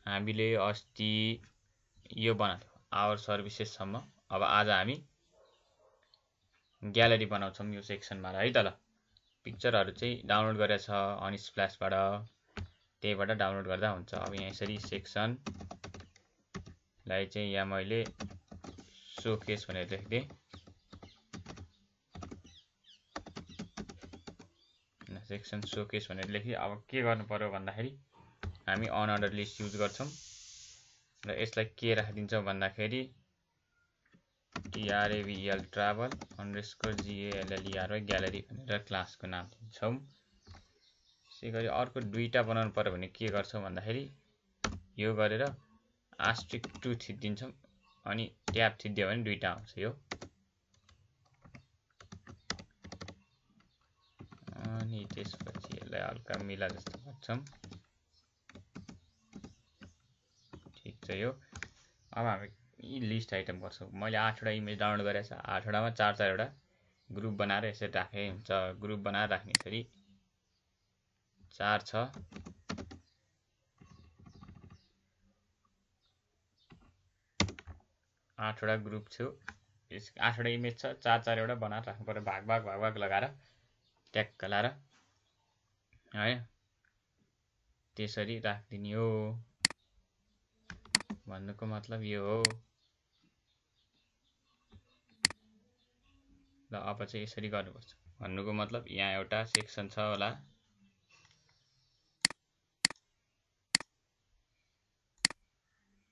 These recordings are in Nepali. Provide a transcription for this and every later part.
हामीले अस्ति यो बनाएको आवर सर्भिसेससम्म। अब आज हामी ग्यालरी बनाउँछौँ यो सेक्सनमा है त। ल पिक्चरहरू चाहिँ डाउनलोड गरेको छ अनस्प्ल्यासबाट, त्यहीबाट डाउनलोड गर्दा हुन्छ। अब यहाँ यसरी सेक्सनलाई चाहिँ यहाँ मैले सोकेस भनेर लेखिदिएँ। सेक्सन सोकेस भनेर लेखि अब के गर्नु पर्यो भन्दाखेरि हामी अनअर्डर लिस्ट युज गर्छौँ र यसलाई के राखिदिन्छौँ भन्दाखेरि TRAVEL ट्राभल _GALLERY ग्यालरी भनेर क्लासको नाम दिन्छौँ। यसै गरी अर्को दुईटा बनाउनु पर्यो भने के गर्छौँ भन्दाखेरि यो गरेर आस्ट्रिक 2 थिचिदिन्छौँ अनि ट्याब थिचिदियो भने दुईटा आउँछ यो। अनि त्यसपछि यसलाई हल्का मिला जस्तो गर्छौँ। ठिक छ यो। अब हामी लिस्ट आइटम गर्छौँ। मैले 8 वटा इमेज डाउनलोड गरेको छ। 8 वटामा 4 वटा ग्रुप बनाएर यसरी राखे हुन्छ। ग्रुप बनाएर राख्ने यसरी 4 छ। 8 वटा ग्रुप छु। 8 वटा इमेज छ। 4 वटा बनाएर राख्नु पर्यो। भाग भाग लगाएर ट्याक्क लाएर है त्यसरी राखिदिने हो। भन्नुको मतलब यो हो। ल अब चाहिँ यसरी गर्नुपर्छ। भन्नुको मतलब यहाँ एउटा सेक्सन छ होला,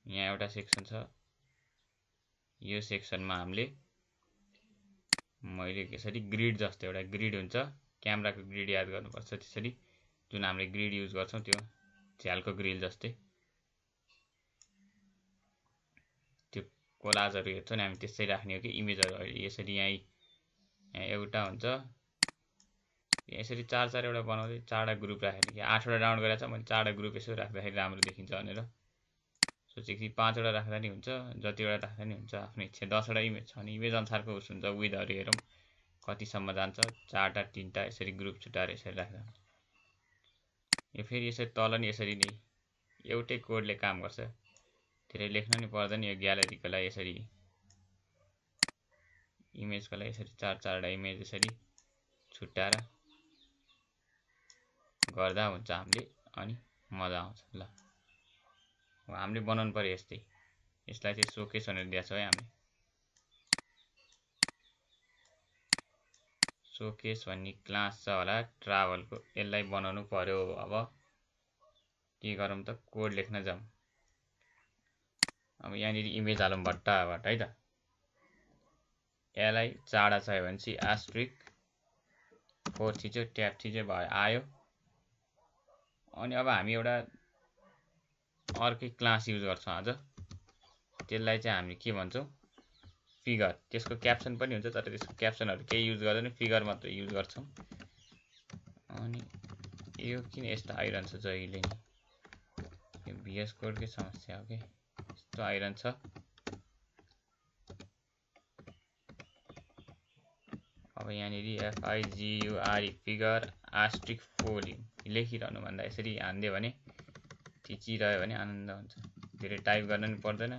यहाँ एउटा सेक्सन छ। यो सेक्सनमा हामीले मैले यसरी ग्रिड जस्तो एउटा ग्रिड हुन्छ, क्यामेराको ग्रिड याद गर्नुपर्छ। त्यसरी जुन हामीले ग्रिड युज गर्छौँ त्यो झ्यालको ग्रिल जस्तै त्यो कोलाजहरू हेर्छौँ नि हामी त्यसै राख्ने हो कि इमेजहरू यसरी यहाँ एउटा हुन्छ। यसरी 4 वटा बनाउँदै 4 वटा ग्रुप राखेर 8 वटा डाउनलोड गरेको छ मैले। 4 वटा ग्रुप यसो राख्दाखेरि राम्रो देखिन्छ भनेर सोचेको थिएँ। 5 वटा राख्दा नि हुन्छ, जतिवटा राख्दा नि हुन्छ, आफ्नो इच्छा। 10 वटा इमेज छ भने इमेज अनुसारको उस हुन्छ। विथहरू हेरौँ कतिसम्म जान्छ। 4 टा 3 टा यसरी ग्रुप छुटाएर यसरी राख्दा यो फेरि यसरी तल नि यसरी नै एउटै कोडले काम गर्छ। धेरै लेख्न नि पर्दैन। यो ग्यालरीको लागि यसरी इमेजको लागि यसरी 4 वटा इमेज यसरी छुट्याएर गर्दा हुन्छ हामीले अनि मजा आउँछ। ल हामीले बनाउनु पर्यो यस्तै। यसलाई चाहिँ सोकेस भनेर दिएको छ है हामीले। सोकेस भन्ने क्लास छ होला ट्राभलको, यसलाई बनाउनु पर्यो। अब के गरौँ त, कोड लेख्न जाउँ। अब यहाँनिर इमेज हालौँ भट्टाभट है त। यसलाई चाडा चाहियो भने चाहिँ आस्ट्रिक 4 थिच्यो, ट्याब थिच्यो भयो, आयो। अनि अब हामी एउटा अर्कै क्लास युज गर्छौँ आज। त्यसलाई चाहिँ हामी के भन्छौँ, फिगर। त्यसको क्याप्सन पनि हुन्छ तर त्यसको क्याप्सनहरू केही युज गर्दैन, फिगर मात्र युज गर्छौँ। अनि यो किन यस्तो आइरहन्छ जहिले नि, यो VS कोडकै समस्या हो कि यस्तो आइरहन्छ। अब यहाँनिर FIGURE फिगर आस्ट्रिक 4 लेखिरहनु भन्दा यसरी हानिदियो भने, थिचिरह्यो भने आनन्द हुन्छ। धेरै टाइप गर्न नि पर्दैन।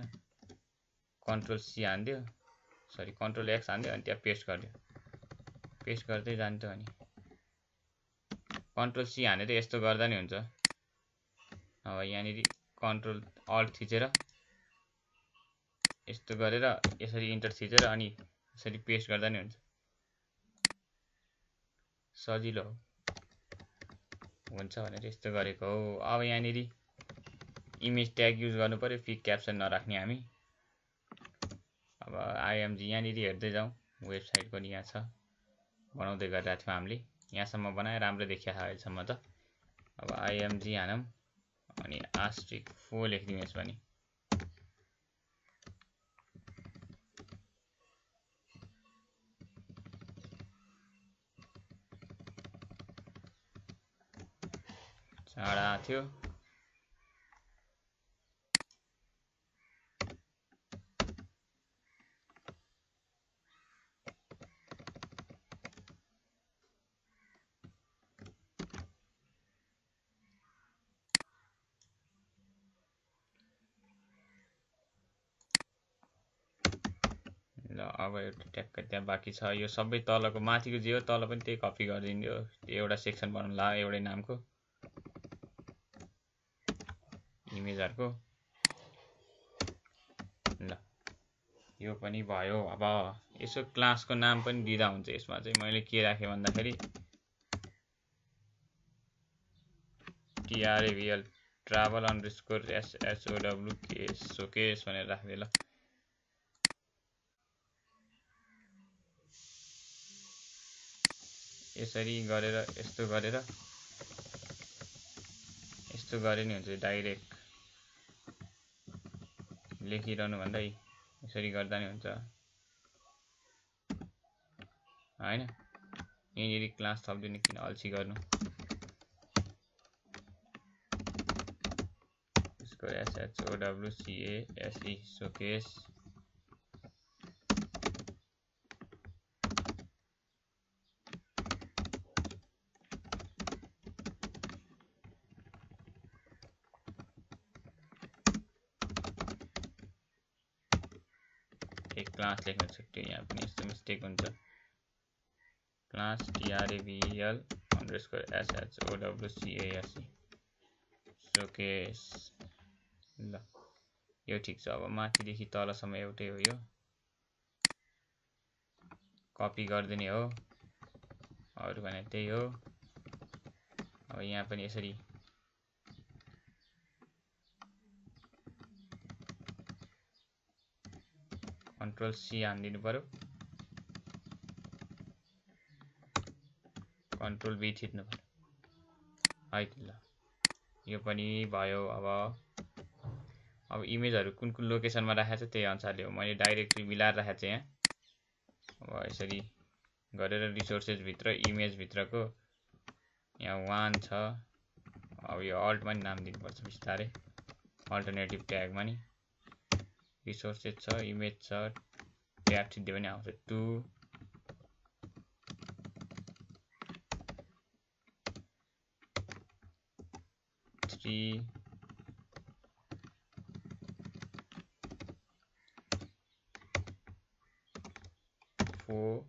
Ctrl+C हानिदियो, सरी Ctrl+X हानिदियो अनि त्यहाँ पेस्ट गरिदियो। पेस्ट गर्दै जान्थ्यो अनि Ctrl+C हानेर यस्तो गर्दा नि हुन्छ। अब यहाँनिर Ctrl+Alt थिचेर यस्तो गरेर यसरी इन्टर थिचेर अनि यसरी पेस्ट गर्दा नि हुन्छ। सजिलो हुन्छ भनेर यस्तो गरेको हो। अब यहाँनिर इमेज ट्याग युज गर्नु पर्यो, फिग क्याप्सन नराख्ने हामी। अब IMG यहाँनिर हेर्दै जाउँ, वेबसाइटको नि यहाँ छ, बनाउँदै गरिरहेको थियौँ हामीले। यहाँसम्म बनाए राम्रो देखिया छ अहिलेसम्म त। अब IMG हानौँ अनि आस्ट्रिक 4 लेखिदिउँ यसमा नि। चाडा थियो। अब एउटा ट्याक्क त्यहाँ बाँकी छ। यो सबै तलको माथिको जे हो तल पनि त्यही कपी गरिदिनु। एउटा सेक्सन बनाउनु ला एउटै नामको इमेजहरुको। ल यो पनि भयो। अब यसो क्लासको नाम पनि दिँदा हुन्छ। यसमा चाहिँ मैले के राखे भन्दाखेरि TRAVL travel underscore SHOWK showcase भनेर राख्दै ल। यसरी गरेर यस्तो गरेर यस्तो गरे नि हुन्छ। डाइरेक्ट लेखिरहनु भन्दा यसरी गर्दा नि हुन्छ हैन। यिनीहरु क्लास थप्दिनु किन अल्छी गर्नु। यसको SHOWCASE showcase एक क्लास लेख्न छुट्यो। यहाँ पनि यस्तो मिस्टेक हुन्छ। Class TRAVL underscore SHOWCASE showcase ल यो ठीक छ। अब माथिदेखि तलसम्म एउटै हो। यो कपी गरिदिने हो। अरु भने त्यही हो। अब यहाँ पनि यसरी कन्ट्रोल C हान्दिनु पर्यो। कन्ट्रोल B थिच्नु पर्यो है त। ल यो पनि भयो। अब इमेजहरु कुन कुन लोकेसनमा राखेको छ त्यही अनुसारले हो। मैले डाइरेक्टली मिलाएर राखेको छु यहाँ। अब यसरी गरेर रिसोर्सेस भित्र इमेज भित्रको यहाँ 1 छ। अब यो अल्टमा नि नाम दिनुपर्छ बिस्तारै। अल्टरनेटिभ ट्यागमा नि रिसोर्सेस छ, इमेज छ, ट्याब थिच्दियो भने आउँछ 2 3 4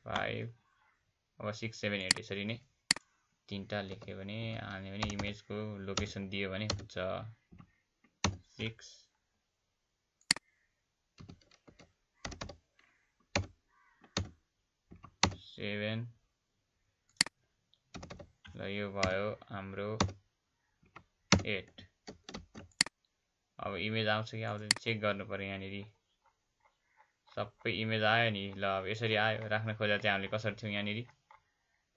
5 अब 6 7 8 यसरी नै तीनटा लेख्यो भने आने भने इमेजको लोकेसन दियो भने हुन्छ 6 7 ल यो भयो हाम्रो 8। अब इमेज आउँछ कि आउँदैन चेक गर्नु पर्यो। यहाँनिर सबै इमेज आयो नि। ल अब यसरी आयो। राख्न खोजेको चाहिँ हामीले कसरी थियौं यहाँनिर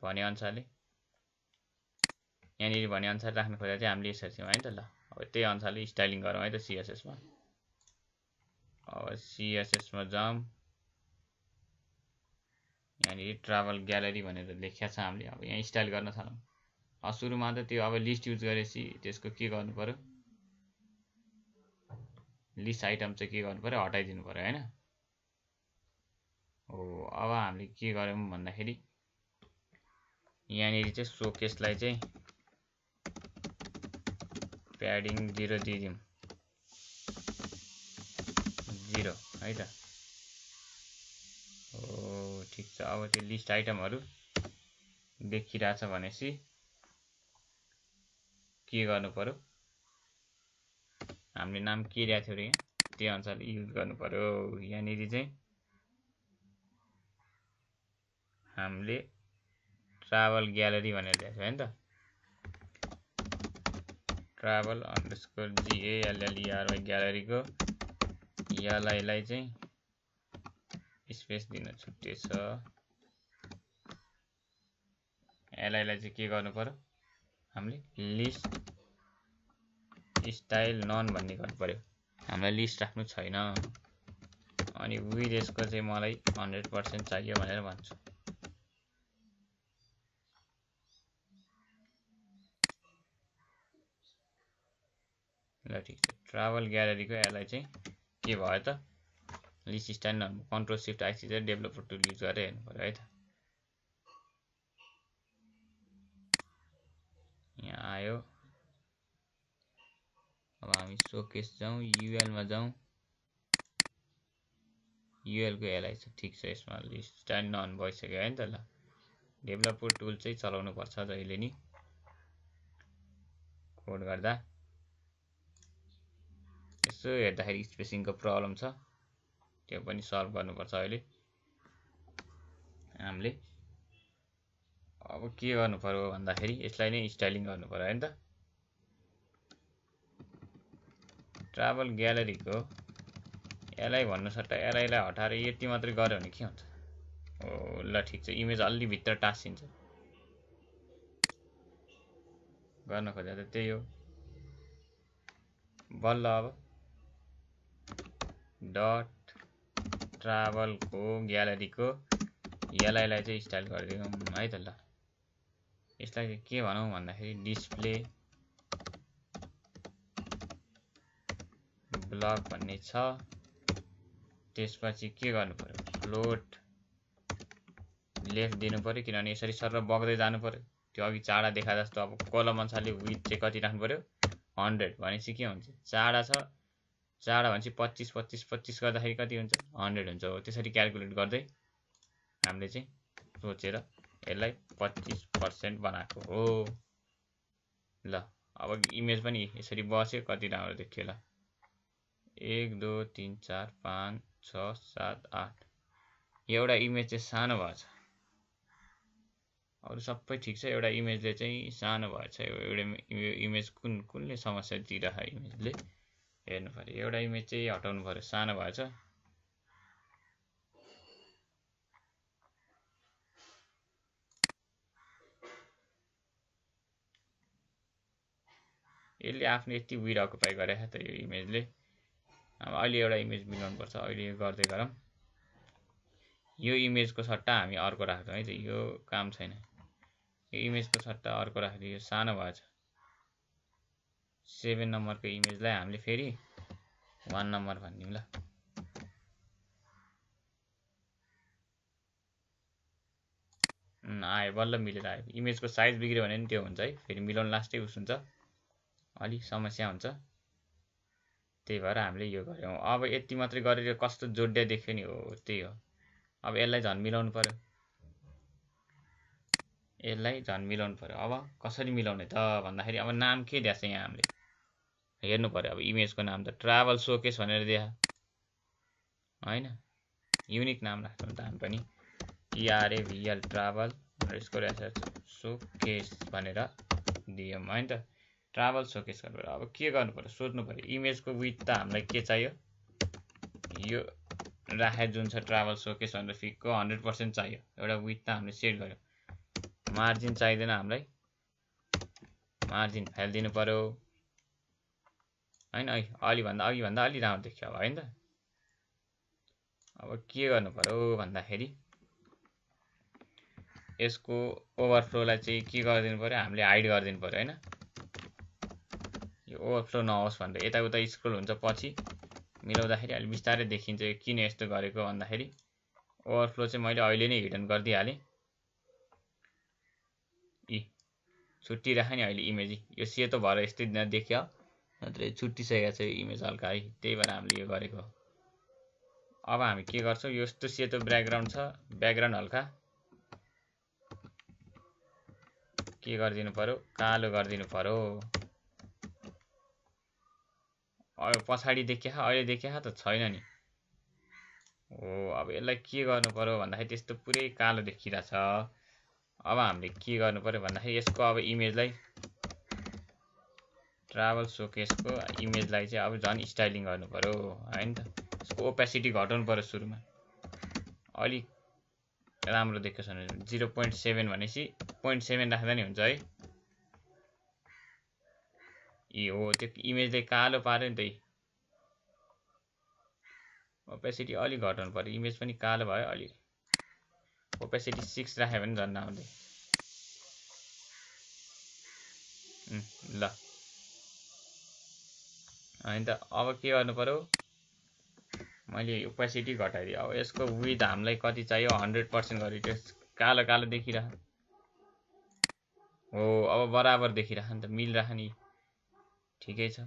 भने अनुसारले यहाँनिर भने अनुसार राख्न खोजेको चाहिँ हामीले यसरी थियौं हैन त। ल अब त्यही अनुसारले स्टाइलिङ गरौँ है त CSS मा। अब CSS मा जाम। यहाँनिर ट्राभल ग्यालरी भनेर लेख्या छ हामीले। अब यहाँ स्टाइल गर्न थालौं। सुरुमा त त्यो अब लिस्ट युज गरेपछि त्यसको के गर्नु पर्यो लिस्ट आइटम चाहिँ के गर्नु पर्यो हटाइदिनु पर्यो हैन। हो अब हामीले के गर्यौं भन्दाखेरि यहाँनिर चाहिँ शोकेसलाई चाहिँ प्याडिङ 0 दिदियौं 0 है त। हो ठीक छ। अब त्यो लिस्ट आइटमहरु देखिरहेछ भनेपछि के गर्नु पर्यो हामीले नाम के दिएको थियौ रे त्यही अनुसारले युज गर्नु पर्यो। यहाँनिर चाहिँ हामीले ट्राभल ग्यालरी भनेर दिएको छ हैन त। ट्राभल अंडरस्कोर GALLERY ग्यालरी को यसलाई चाहिँ स्पेस दिन छुट्टै छ। यसलाई चाहिँ के गर्नु पर्यो हामीले लिस्ट स्टाइल नन भन्ने गर्नु पर्यो। हामीलाई लिस्ट राख्नु छैन। अनि विथ यसको चाहिँ मलाई 100% चाहियो भनेर भन्छु। ल ठीक छ। ट्राभल ग्यालरी को यसलाई चाहिँ के भयो त list style none control shift आइसी चाहिँ डेभलपर टुल युज गरेर हेर्नु पर्यो है त। यहाँ आयो अब हामी सोकेस जाउँ, युएलमा जाउँ। युएलको एलआई छ, ठिक छ। यसमा स्टाइल नअन भइसक्यो है नि त। ल डेभलपर टुल चाहिँ चलाउनु पर्छ जहिले नि कोड गर्दा। यसो हेर्दाखेरि स्पेसिङको प्रब्लम छ, त्यो पनि सल्भ गर्नुपर्छ अहिले हामीले। अब के गर्नु पर्यो भन्दाखेरि यसलाई नै स्टाइलिङ गर्नु पर्यो है नि त। ट्राभल ग्यालरीको एलआई भन्नु सट्टा एलआईलाई हटाएर यति मात्रै गर्यो भने के हुन्छ? ओ ल ठिक छ, इमेज अलि भित्र टाँसिन्छ। गर्न खोजेको त त्यही हो। बल्ल अब डट ट्राभलको ग्यालरीको एलआईलाई चाहिँ स्टाइल गरिदिउँ है त। ल यसलाई चाहिँ के भनौँ भन्दाखेरि डिस्प्ले ब्लक भन्ने छ। त्यसपछि के गर्नु पर्यो? फ्लोट लेफ्ट दिनु पर्यो, किनभने यसरी सर बग्दै जानु पर्यो। त्यो अघि चाडा देखा जस्तो अब कलम अनुसारले विथ चाहिँ कति राख्नु पर्यो? 100 भनेपछि के हुन्छ? चाडा छ, चाडा भनेपछि 25 25 25 गर्दाखेरि कति हुन्छ? 100 हुन्छ। हो त्यसरी क्याल्कुलेट गर्दै हामीले चाहिँ सोचेर यसलाई 25% बनाएको हो। ल अब इमेज पनि यसरी बस्यो, कति राम्रो देखियो। ल 1 2 3 4 5 6 7 8 एउटा इमेज चाहिँ सानो भएछ। अरू सबै ठिक छ, एउटा इमेजले चाहिँ सानो भएछ। एउटा इमेज कुनले समस्या दिइरहेको इमेजले हेर्नु पर्यो। एउटा इमेज चाहिँ हटाउनु पर्यो, सानो भएछ। यसले आफ्नो यति विड अकुपाई गरेको त यो इमेजले। अब अहिले एउटा इमेज मिलाउनु पर्छ, अहिले यो गर्दै गरौँ। यो इमेजको सट्टा हामी अर्को राख्छौँ है त, यो काम छैन। यो इमेजको सट्टा अर्को राख्दै यो सानो भएछ। 7 नम्बरको इमेजलाई हामीले फेरि 1 नम्बर भनिदिउँ। ल आयो, बल्ल मिलेर आयो। इमेजको साइज बिग्रियो भने नि त्यो हुन्छ है, फेरि मिलाउन लास्टै उस हुन्छ, अलि समस्या हुन्छ। त्यही भएर हामीले यो गर्यौँ। अब यति मात्रै गरेर कस्तो जोड्या देख्यो नि। हो त्यही हो। अब यसलाई झन् मिलाउनु पर्यो, यसलाई झन् मिलाउनु पर्यो। अब कसरी मिलाउने त भन्दाखेरि अब नाम के दिएछ यहाँ हामीले हेर्नु पर्यो। अब इमेजको नाम त ट्राभल सोकेस भनेर दिए हैन, युनिक नाम राख्छौँ त हामी पनि। TRAVL ट्राभल यसको सोकेस भनेर दियौँ हैन त। ट्राभल सोकेस गर्नु। अब के गर्नु पर्यो? सोध्नु पर्यो इमेजको विड्थ त हामीलाई के चाहियो? यो राखे जुन छ ट्राभल सोकेस भनेर फिकको 100% चाहियो। एउटा विड्थ त हामीले सेट गर्यौँ। मार्जिन चाहिँदैन हामीलाई, मार्जिन फालिदिनु पर्यो हैन। अघिभन्दा अलि राम्रो देखियो अब हैन त। अब के गर्नु पर्यो भन्दाखेरि यसको ओभरफ्लोलाई चाहिँ के गरिदिनु पर्यो? हामीले हाइड गरिदिनु पर्यो हैन। यो ओभरफ्लो नहोस् भनेर यताउता स्क्रोल हुन्छ, पछि मिलाउँदाखेरि अलि बिस्तारै देखिन्छ। यो किन यस्तो गरेको भन्दाखेरि ओभरफ्लो चाहिँ मैले अहिले नै हिडन गरिदिइहालेँ। छुट्टी राखेँ नि अहिले इमेज, यो सेतो भएर यस्तै देखियो, नत्र छुट्टिसकेको छ यो इमेज हल्का है। त्यही भएर हामीले यो गरेको। अब हामी के गर्छौँ? यस्तो सेतो ब्याकग्राउन्ड छ, ब्याकग्राउन्ड हल्का के गरिदिनु पर्यो? कालो गरिदिनु पर्यो। अब पछाडि देखिया, अहिले देखिया त छैन नि। हो अब यसलाई के गर्नु पर्यो भन्दाखेरि त्यस्तो पुरै कालो देखिरहेछ। अब हामीले के गर्नु पर्यो भन्दाखेरि यसको अब इमेजलाई ट्राभल सोकेसको इमेजलाई चाहिँ अब झन् स्टाइलिङ गर्नु पर्यो हैन त। यसको ओपेसिटी घटाउनु पर्यो सुरुमा, अलिक राम्रो देख्छ भने 0.7 भनेपछि 0.7 राख्दा नि हुन्छ है। हो त्यो इमेजले कालो पार्यो नि त। ओपेसिटी अलिक घटाउनु पर्यो, इमेज पनि कालो भयो। अलिक ओपेसिटी 6 राख्यो भने झन् आउँदै। ल हैन त। अब के गर्नु पर्यो? मैले ओपेसिटी घटाइदिएँ। अब यसको विड्थ हामीलाई कति चाहियो? 100% गरिदियो। कालो कालो देखिरह। हो अब बराबर देखिरह नि त, मिलिरह नि, ठिकै छ।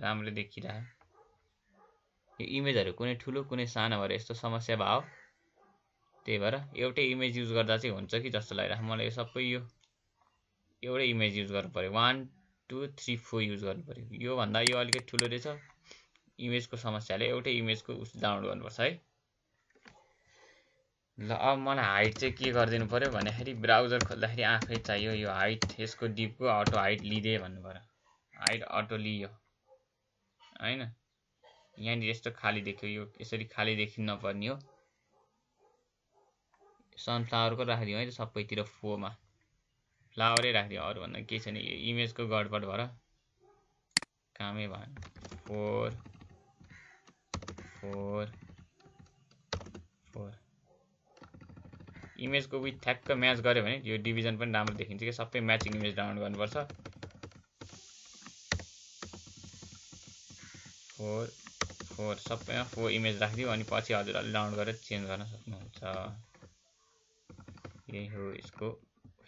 राम्रो देखिरहे। यो इमेजहरु कुनै ठुलो कुनै सानो भएर यस्तो समस्या भयो। त्यही भएर एउटै इमेज युज गर्दा चाहिँ हुन्छ कि जस्तो लागिरहेको मलाई। यो सबै यो एउटै इमेज युज गर्नु पर्यो। 1 2 3 4 युज गर्नु पर्यो। यो भन्दा यो अलिकति ठुलो रहेछ। इमेजको समस्याले एउटै इमेजको डाउनलोड गर्नुपर्छ है। ल अब मलाई हाइट चाहिँ के गरिदिनु पर्यो भन्दाखेरि ब्राउजर खोल्दाखेरि आफै चाहियो यो हाइट, यसको डिपको अटो हाइट लिदे भन्नु पर्यो। हाइट अटो लियो हैन। यहाँनिर यस्तो खाली देख्यो, यो यसरी खाली देखिन नपर्ने हो। सनफ्लावरको राखिदिउँ है त सबैतिर 4 मा फ्लावरै राखिदिउँ, अरु भन्दा केही छैन। यो इमेजको गडबड भएर कामै भएन। 4 4 4 इमेजको विथ ठ्याक्क म्याच गर्यो भने यो डिभिजन पनि राम्रो देखिन्छ कि। सबै म्याचिङ इमेज डाउनलोड गर्नुपर्छ। 4 4 सबैमा 4 इमेज राखिदिउँ अनि पछि हजुरहरूले डाउनलोड गरेर चेन्ज गर्न सक्नुहुन्छ। यही हो यसको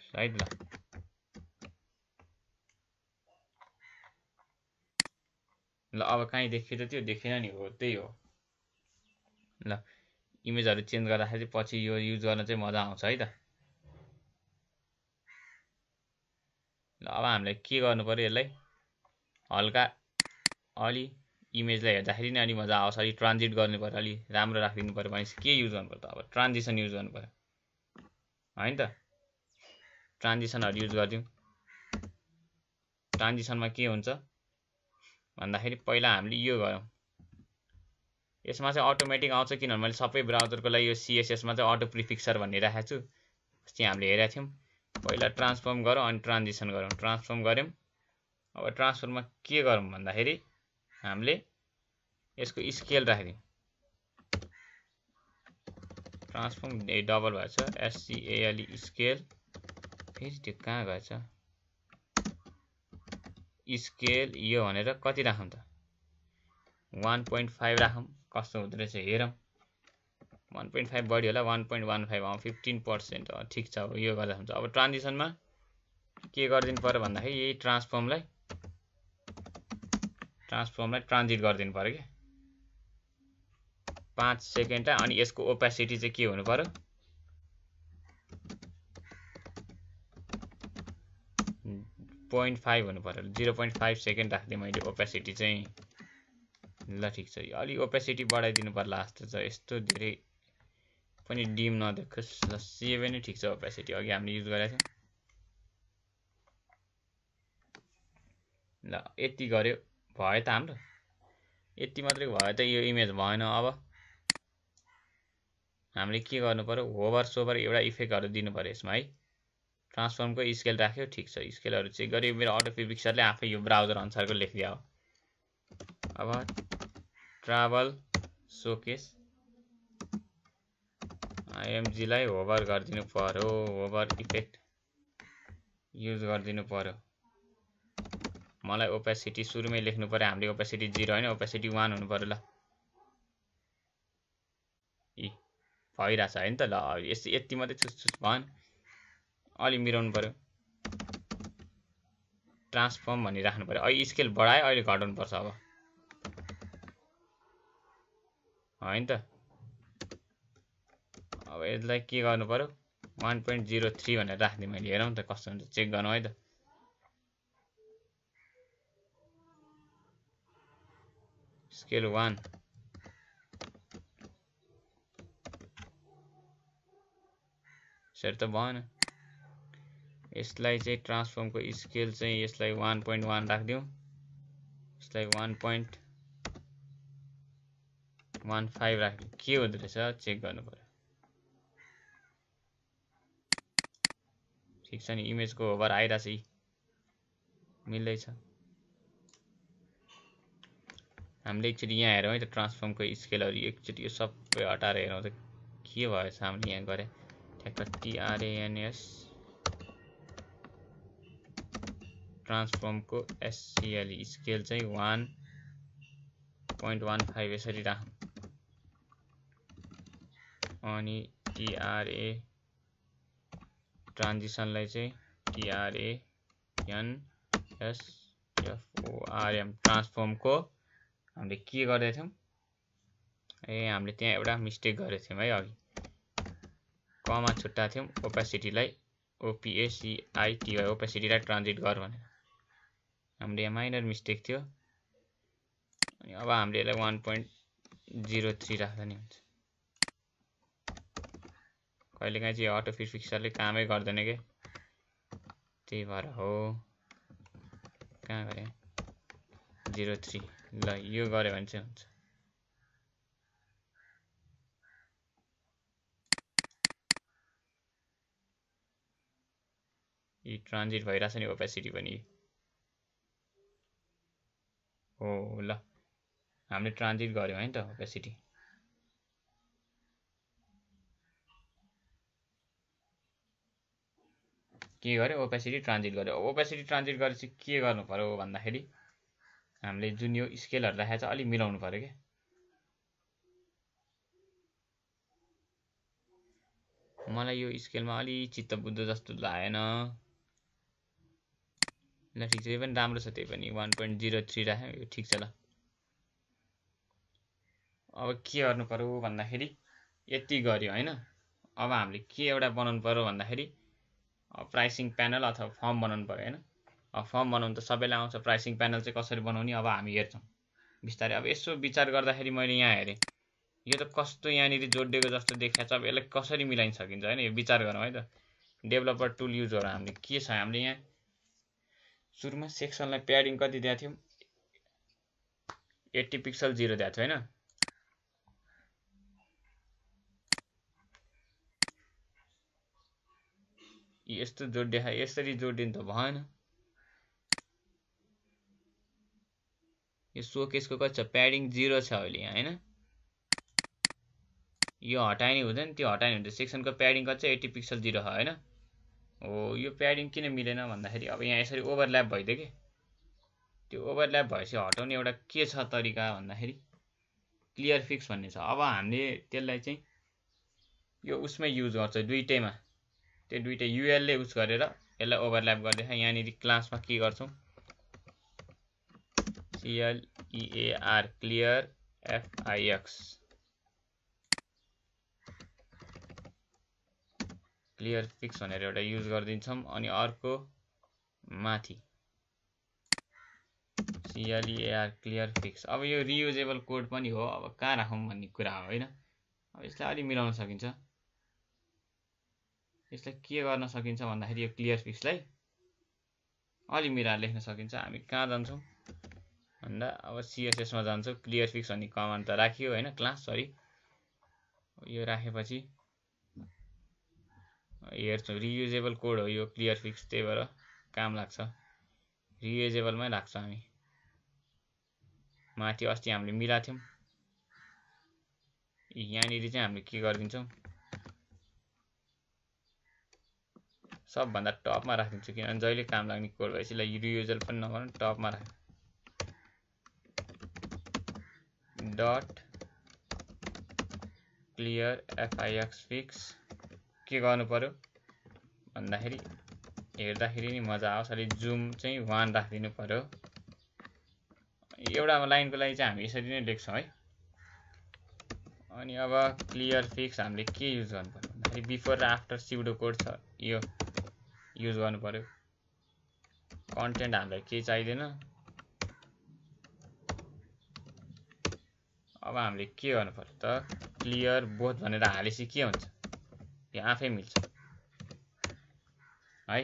साइड। ल अब कहीँ देखियो त त्यो देखेन नि, हो त्यही हो। ल इमेजहरु चेन्ज गर्दाखेरि पछि यो युज गर्न चाहिँ मजा आउँछ है त। ल अब हामीले के गर्नु पर्यो, यसलाई हल्का अलि इमेजलाई हेर्दाखेरि नै अलि मजा आउँछ। अलि ट्रान्जिट गर्नु पर्यो, अलि राम्रो राखिदिनु पर्यो। भनेपछि के युज गर्नु पर्यो त? अब ट्रान्जिसन युज गर्नु पर्यो हैन त। ट्रान्जिसनहरु युज गर्दियौ। ट्रान्जिसनमा के हुन्छ भन्दाखेरि पहिला हामीले यो गरौँ। यसमा चाहिँ अटोमेटिक आउँछ किनभने मैले सबै ब्राउजरको लागि यो CSS मा चाहिँ अटो प्रिफिक्सर भन्ने राखेको छु। अस्ति हामीले हेरेका थियौं। पहिला ट्रान्सफर्म गरौँ अनि ट्रान्जिसन गरौँ। ट्रान्सफर्म गर्यौं। अब ट्रान्सफर्ममा के गरौँ भन्दाखेरि हामीले यसको स्केल राखिदिउँ। ट्रान्सफर्म डबल भएछ, SCALE स्केल। फेरि त्यो कहाँ गएछ स्केल? यो भनेर कति राखौँ त? 1.5 राखौँ। कस्तो हुँदो रहेछ हेरौँ। 1.5 बढी होला, 1.15 15%। ठिक छ, अब यो गर्दा हुन्छ। अब ट्रान्जिसनमा के गरिदिनु पर्यो भन्दाखेरि यही ट्रान्सफर्मलाई ट्रान्जिट गरिदिनु पर्यो के 5 सेकेन्ड। अनि यसको ओपेसिटी चाहिँ के हुनु पर्यो 0.5 हुनु पर्यो। 0.5 सेकेन्ड राख्दै मैले ओपेसिटी चाहिँ। ल ठिक छ, यो अलि ओपेसिटी बढाइदिनु पर्ला जस्तो छ। यस्तो धेरै पनि डिम नदेखोस्। ल 7 नै ठिक छ ओपेसिटी। अघि हामीले युज गरेका थियौं। ल यति गर्यो भयो त हाम्रो। यति मात्रै भयो त यो इमेज भएन। अब हामीले के गर्नु पर्यो होभर सोभर एउटा इफेक्टहरु दिनु पर्यो यसमा है। ट्रान्सफर्मको स्केल राख्यो, ठिक छ। स्केलहरु चेक गर्यो। मेरो अटो प्रिफिक्सरले आफै यो ब्राउजर अनुसारको लेखिदियो। अब ट्राभल सोकेस IMG लाई होभर गरिदिनु पर्यो। होभर इफेक्ट युज गरिदिनु पर्यो। मलाई ओपेसिटी सुरुमै लेख्नु पर्यो। हामीले ओपेसिटी 0 हैन, ओपेसिटी 1 हुनु पर्यो। ल भइराछ हैन त। ल यति मात्रै छुस भएन, अलि मिलाउनु पर्यो। ट्रान्सफर्म भनि राख्नु पर्यो। अहिले स्केल बढायो, अहिले घटाउनु पर्छ अब हैन त। अब यसलाई के गर्नु पर्यो 1.03 भनेर राख्दिए मैले। हेरौँ त कस्तो हुन्छ, चेक गरौँ है त। स्केल 1 यसरी त भएन। यसलाई चाहिँ ट्रान्सफर्मको स्केल चाहिँ यसलाई 1.1 राख्दिउँ। यसलाई 1.15 राख्दिउँ। के हुँदो रहेछ चेक गर्नु पर्यो। ठिक छ नि, इमेजको होभर आइराछ, मिल्दैछ। हामीले एकचोटि यहाँ हेरौँ है त ट्रान्सफर्मको स्केलहरु। एकचोटि यो सबै हटाएर हेरौँ त के भएछ हामीले यहाँ गरे। ठ्याक्क TRANS ट्रान्सफर्मको SCALE स्केल चाहिँ 1.15 यसरी राखौँ। अनि TRA ट्रान्जिसनलाई चाहिँ TRANS TRANSFORM ट्रान्सफर्मको हामीले के गर्दै थियौं हामीले त्यहाँ एउटा मिस्टेक गरेको थियौं है अघि कमा छुट्टा थियौं ओपेसिटीलाई OPACITY ओपेसिटीलाई ट्रान्जिट गर भनेर हामीले यहाँ माइनर मिस्टेक थियो अनि अब हामीले यसलाई 1.03 राख्दा नि हुन्छ कहिलेकाहीँ चाहिँ अटो फिक्सरले कामै गर्दैन के त्यही भएर हो कहाँ गरे 03 ल यो गरे भने चाहिँ हुन्छ यी ट्रान्जिट भइराछ नि ओपेसिटी पनि हो ल हामीले ट्रान्जिट गर्यौं हैन त ओपेसिटी के गर्यो ओपेसिटी ट्रान्जिट गर्यो ओपेसिटी ट्रान्जिट गरेपछि के गर्नु पर्यो भन्दाखेरि हामीले जुन यो स्केलहरु राखेको छ अलि मिलाउनु पर्यो के मलाई यो स्केलमा अलि चित्त बुझ्दो जस्तो लागेन ल ठीक छ यो पनि राम्रो छ त्यही पनि 1.03 राख्यो यो ठीक छ ल अब के गर्नु पर्यो भन्दाखेरि यति गर्यो हैन अब हामीले के एउटा बनाउनु पर्यो भन्दाखेरि प्राइसिङ प्यानल अथवा फर्म बनाउनु पर्यो हैन अब फर्म बनाउनु त सबैलाई आउँछ प्राइसिङ प्यानल चाहिँ कसरी बनाउने अब हामी हेर्छौं बिस्तारै अब यसो विचार गर्दाखेरि मैले यहाँ हेरे यो त कस्तो यहाँनिर जोडिएको जस्तो देखाएको छ अब यसलाई कसरी मिलाइन सकिन्छ हैन यो विचार गरौँ है त डेभलपर टुल युज गरेर हामीले के छ हामीले यहाँ सुरुमा सेक्सनलाई प्याडिङ कति दिएको थियौं 80 पिक्सल 0 दिएको थियो हैन यस्तो जोड देखा यसरी जोडिन त भएन यो सोकेसको कति छ प्याडिङ 0 छ अहिले यहाँ हैन यो हटाइने हुँदैन त्यो हटाइने हुन्छ सेक्सनको प्याडिङ कति छ 80 पिक्सल 0 हो हैन हो यो प्याडिङ किन मिलेन भन्दाखेरि अब यहाँ यसरी ओभरल्याप भइदियो के त्यो ओभरल्याप भएपछि हटाउने एउटा के छ तरिका भन्दाखेरि क्लियर फिक्स भन्ने छ अब हामीले त्यसलाई चाहिँ यो उसमै युज गर्छ दुईटैमा त्यो दुईटै UL ले युज गरेर यसलाई ओभरल्याप गर्दै यहाँनिर क्लासमा के गर्छौं CLEAR clear FIX clear fix भनेर एउटा युज गर्दिन्छौं अनि अर्को माथि CLEAR क्लियर फिक्स अब यो रियुजेबल कोड पनि हो अब कहाँ राखौं भन्ने कुरा हो हैन अब यसलाई अलि मिलाउन सकिन्छ यसलाई के गर्न सकिन्छ भन्दाखेरि यो क्लियर फिक्सलाई अलि मिलाएर लेख्न सकिन्छ हामी कहाँ जान्छौं भन्दा अब CSS मा जान्छौं क्लियर फिक्स भन्ने कमान्ड त राखियो हैन क्लास सरी यो राखेपछि हेर्छौं रियुजेबल कोड हो यो क्लियर फिक्स त्यही भएर काम लाग्छ रियुजेबलमै राख्छ हामी माथि अस्ति हामीले मिलाएको थियौं यहाँनिर चाहिँ हामीले के गर्दिन्छौं सबभन्दा टपमा राखिदिन्छु किनभने जहिले काम लाग्ने कोड भएपछि ल रियुजेबल पनि नगर्नु टपमा राख डट क्लियर FIX फिक्स के गर्नु पर्यो भन्दाखेरि हेर्दाखेरि नि मजा आओस् अलि जुम चाहिँ 1 राखिदिनु पर्यो एउटा लाइनको लागि चाहिँ हामी यसरी नै लेख्छौं है अनि अब क्लियर फिक्स हामीले के युज गर्नु पर्यो भन्दाखेरि बिफोर र आफ्टर स्युडो कोड छ यो युज गर्नु पर्यो कन्टेन्ट हामीलाई केही चाहिदैन अब हामीले के गर्नु पर्यो त क्लियर बोथ भनेर हालेपछि के हुन्छ यो आफै मिल्छ है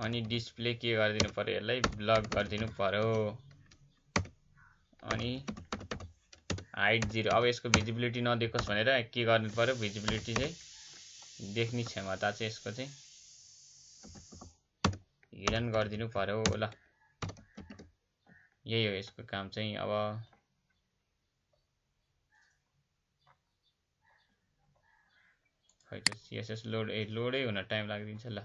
अनि डिस्प्ले के गरिदिनु पर्यो यसलाई ब्लक गरिदिनु पर्यो अनि हाइट 0 अब यसको भिजिबिलिटी नदेखोस् भनेर के गर्नु पर्यो भिजिबिलिटी चाहिँ देख्ने क्षमता चाहिँ यसको चाहिँ हिडन गरिदिनु पर्यो ल यही हो यसको काम चाहिँ अब खै त CSS लोडै हुन टाइम लाग्दिन्छ ल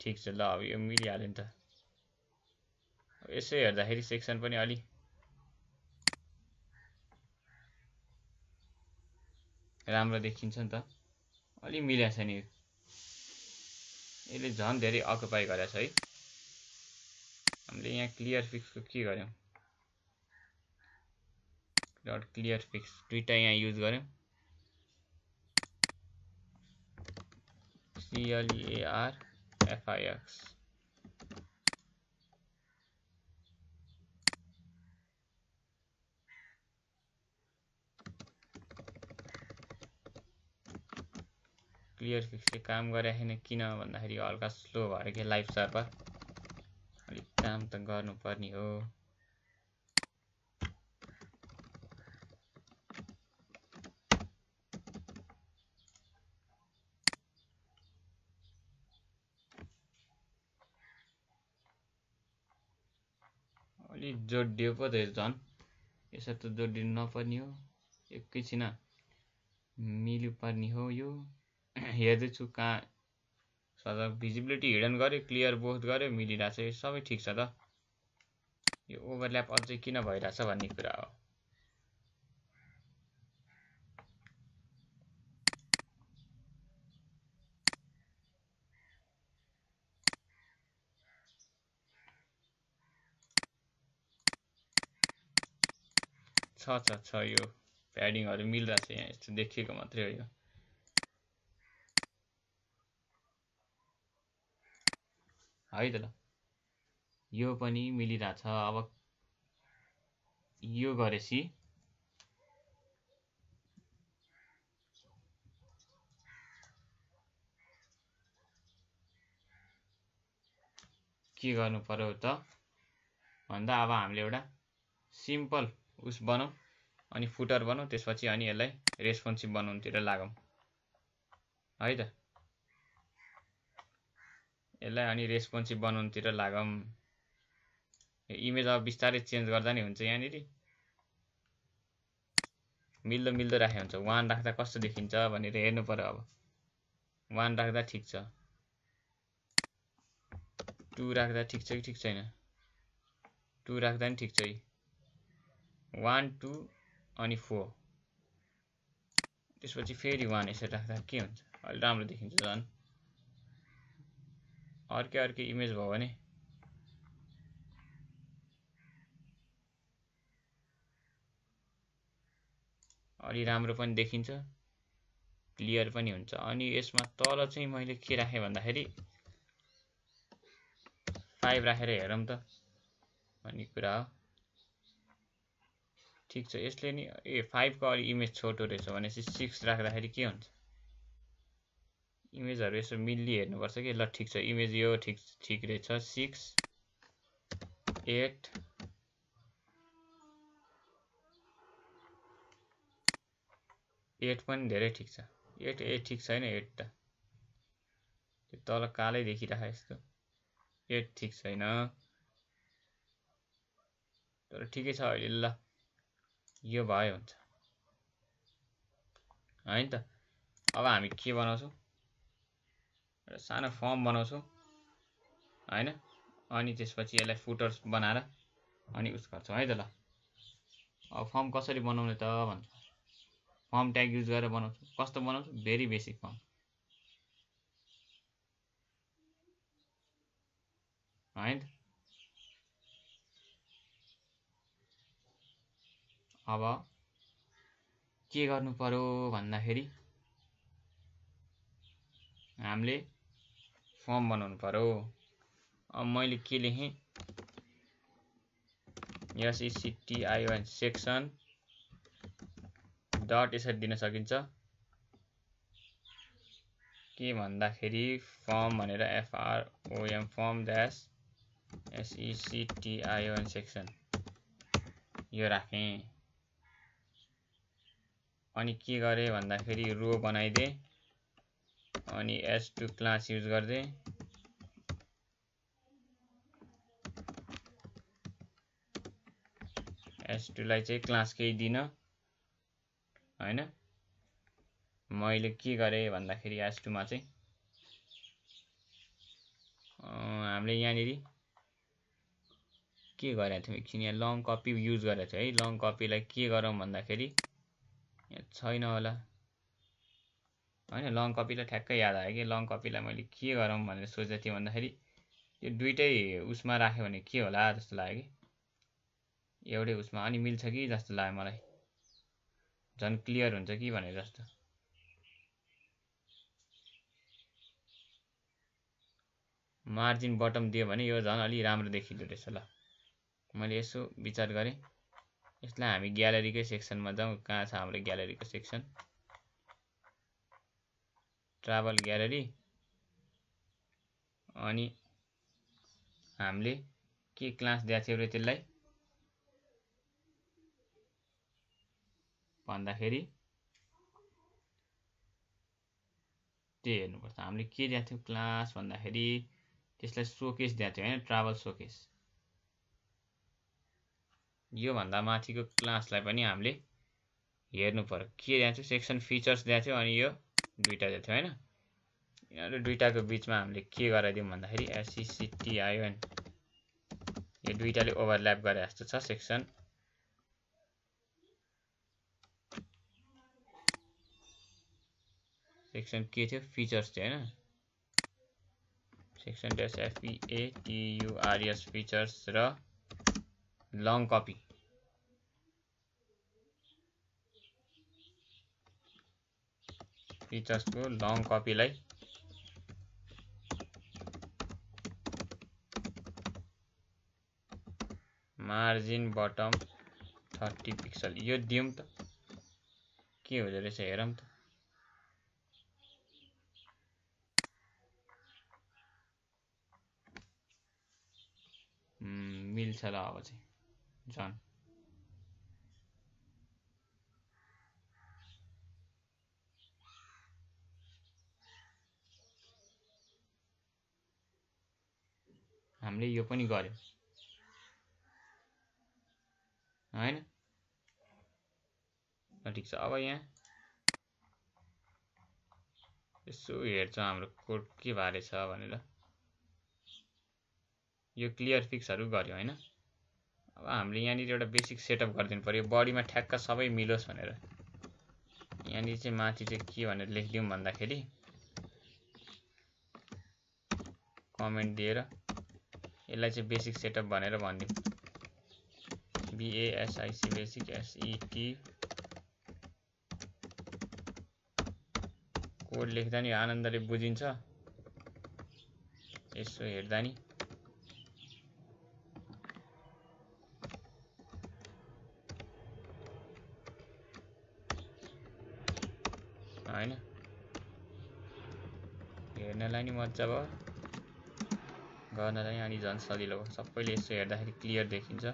ठीक छ ल अब यो मिलिहाल्यो नि त यसै हेर्दाखेरि सेक्सन पनि अलि राम्रो देखिन्छ नि त अलि मिलेको छ नि यसले झन् धेरै अकुपाई गरेछ है हामीले यहाँ क्लियर फिक्सको के गर्यौं डट क्लियर फिक्स दुईटा यहाँ युज गर्यौं CLEARFIX क्लियर फिक्स चाहिँ काम गरेको छैन किन भन्दाखेरि हल्का स्लो भयो कि लाइभ सर्भर अलिक काम त गर्नुपर्ने हो अलि जोडियो पो त झन् यसरी त जोडिनु नपर्ने हो एकैछिन मिल्नुपर्ने हो यो हेर्दैछु कहाँ सदा भिजिबिलिटी हिडन गर्यो क्लियर बोथ गर्यो मिलिरहेछ यो सबै ठिक छ त यो ओभरल्याप अझै किन भइरहेछ भन्ने कुरा हो छ यो प्याडिङहरु मिलिरहेछ यहाँ यस्तो देखिएको मात्रै हो यो है त ल यो पनि मिलिरहेछ अब यो गरेसी के गर्नु पर्यो त भन्दा अब हामीले एउटा सिम्पल उस बनाऊ अनि फुटर बनाऊ त्यसपछि अनि यसलाई रेस्पोन्सिभ बनाउनुतिर लागौं है त यसलाई अनि रेस्पोन्सिभ बनाउनुतिर लागौं इमेज अब बिस्तारै चेन्ज गर्दा नि हुन्छ यहाँनिर मिल्दो राखे हुन्छ 1 राख्दा कस्तो देखिन्छ भनेर हेर्नु पर्यो अब 1 राख्दा ठीक छ 2 राख्दा ठीक छ कि ठीक छैन 2 राख्दा नि ठीक छ 1 2 अनि 4 त्यसपछि फेरि 1 यसरी राख्दा के हुन्छ अलि राम्रो देखिन्छ झन् अर्कै इमेज भयो भने अलि राम्रो पनि देखिन्छ क्लियर पनि हुन्छ अनि यसमा तल चाहिँ मैले के राखे भन्दाखेरि 5 राखेर हेरौं त भन्ने कुरा हो ठीक छ यसले नि 5 को अलि इमेज छोटो रहेछ भनेपछि 6 राख्दाखेरि के हुन्छ इमेजहरु यसो मिल्ली हेर्नुपर्छ के ल ठीक छ इमेज यो ठीक रहेछ 6 8 8 पनि धेरै ठीक छ 8 ठीक छैन 8 त त्यो तल कालै देखिराखे यस्तो 8 ठीक छैन तर ठिकै छ अहिले ल यो भयो हुन्छ हैन त अब हामी के बनाउँछौं एउटा सानो फर्म बनाउँछौं हैन अनि त्यसपछि यसलाई फुटर्स बनाएर अनि उस गर्छौं है त ल अब फर्म कसरी बनाउने त भन्छ फर्म ट्याग युज गरेर बनाउँछौं कस्तो बनाउँछौं भेरी बेसिक फर्म हैन अब के गर्नु पर्यो भन्दाखेरि हामीले फर्म बनाउनु पर्यो अब मैले के लेखे SECTION सेक्सन डट यसरी दिन सकिन्छ के भन्दाखेरि फर्म भनेर FROM form dash SECTION section यो राखे अनि के गरे भन्दाखेरि रो बनाइदे अनि S2 क्लास युज गर्दै S2 लाई चाहिँ क्लास केही दिन हैन मैले के गरे भन्दाखेरि S2 मा चाहिँ हामीले यहाँनिर के गरेको थियौं एकछिन यहाँ लङ कपी युज गरेको थियो है लङ कपीलाई के गरौँ भन्दाखेरि यहाँ छैन होला हैन लङ कपीलाई ठ्याक्कै याद आयो कि लङ कपीलाई मैले के गरौँ भनेर सोचेको थिएँ भन्दाखेरि यो दुईटै उसमा राख्यो भने के होला जस्तो लाग्यो कि एउटै उसमा अनि मिल्छ कि जस्तो लाग्यो मलाई झन् क्लियर हुन्छ कि भने जस्तो मार्जिन बटम दियो भने यो झन् अलि राम्रो देखिँदो रहेछ ल मैले यसो विचार गरेँ यसलाई हामी ग्यालरीकै सेक्सनमा जाउँ कहाँ छ हाम्रो ग्यालरीको सेक्सन ट्राभल ग्यालरी अनि हामीले के क्लास दिएको थियौ रे त्यसलाई भन्दाखेरि त्यही हेर्नुपर्छ हामीले के दिएको थियौ क्लास भन्दाखेरि त्यसलाई सोकेस दिएको थियो हैन ट्राभल सोकेस यो भन्दा माथिको क्लासलाई पनि हामीले हेर्नु पर्यो के दिएको थियो सेक्सन फिचर्स दिएको थियो अनि यो दुईटा दिएको थियो हैन यिनीहरु दुईटाको बीचमा हामीले के गराइदियौं भन्दाखेरि SECTION यो दुईटाले ओभरल्याप गरे जस्तो छ सेक्सन के थियो फिचर्स थियो हैन सेक्सन डैश FEATURS फिचर्स र लङ कपी फिचर्स को लङ कपीलाई मार्जिन बटम 30 पिक्सल यो दियौं त के हुँदो रहेछ हेरौं त मिल्छ ल अब चाहिँ झन् हामीले यो पनि गर्यौं हैन ठीक छ अब यहाँ यसो हेर्छ हाम्रो कोड के बारे छ भनेर यो क्लियर फिक्सहरु गर्यो हैन अब हामीले यहाँ नि एउटा बेसिक सेटअप गर्दिनु पर्यो बडीमा ठ्याक्क सबै मिलोस् भनेर यहाँ नि चाहिँ माथि चाहिँ के भनेर लेख्दियौं भन्दाखेरि कमेन्ट दिएर यसलाई चाहिँ बेसिक सेटअप भनेर भन्दियौं BASIC बेसिक SET कोड लेख्दा नि आनन्दले बुझिन्छ यसो हेर्दा नि हैन हेर्नलाई नि मज्जा भयो गर्नलाई अनि झन् सजिलो भयो सबैले यसो हेर्दाखेरि क्लियर देखिन्छ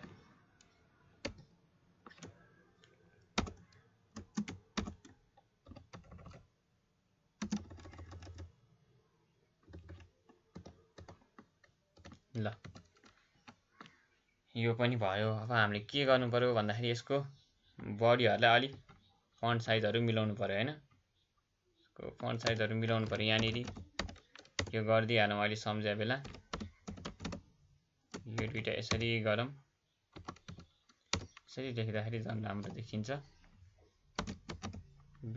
ल यो पनि भयो अब हामीले के गर्नु पर्यो भन्दाखेरि यसको बडीहरुलाई अलि फन्ट साइजहरु मिलाउनु पर्यो हैन यसको फन्ट साइजहरु मिलाउनु पर्यो यहाँनिरी यो गर्दिहालौं अहिले सम्झ्या बेला यो दुईटा यसरी गरौँ यसरी देख्दाखेरि झन् राम्रो देखिन्छ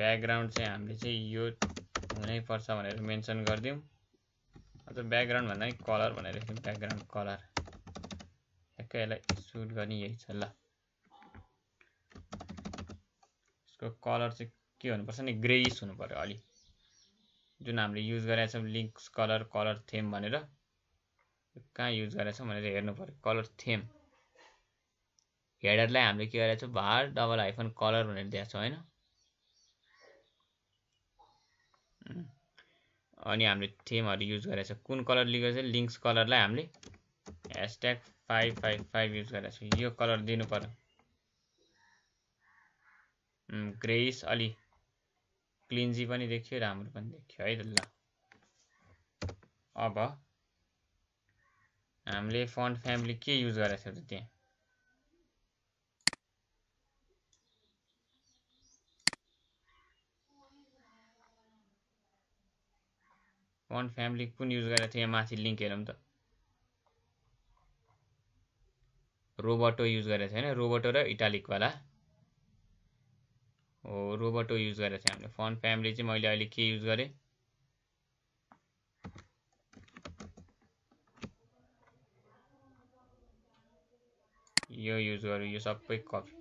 ब्याकग्राउन्ड चाहिँ हामीले चाहिँ यो हुनै पर्छ भनेर मेन्सन गर्दियौं अझ ब्याकग्राउन्ड भन्दा नि कलर भनेर लेख्दियौं ब्याकग्राउन्ड कलर ठ्याक्कै यसलाई सुट गर्ने यही छ ल यसको कलर चाहिँ के हुनुपर्छ नि ग्रेइश हुनु पर्यो अलि जुन हामीले युज गरेका छौं लिंक्स कलर कलर थीम भनेर कहाँ युज गरेका छौं भनेर हेर्नु पर्यो कलर थीम हेडरलाई हामीले के गरेका छौं var डबल हाइफन कलर भनेर दिएको छौं हैन अनि हामीले थीमहरु युज गरेका छौं कुन कलर लिएको छ लिंक्स कलरलाई हामीले #555 युज गरेका छौं यो कलर दिनु पर्यो ग्रेइश अलि क्लिन्जी पनि देखियो राम्रो पनि देखियो है ल अब हामीले फन्ट फ्यामिली के युज गरेका छौं त त्यहाँ फन्ट फ्यामिली कुन युज गरेका थियौं माथि लिंक हेरौं त रोबोटो युज गरेको छैन रोबोटो र इटालिक वाला हो रोबोटो युज गरेको थियौं हामीले फन्ट फ्यामिली चाहिँ मैले अहिले के युज गरे यो युज गरौँ, यो सबै कपी।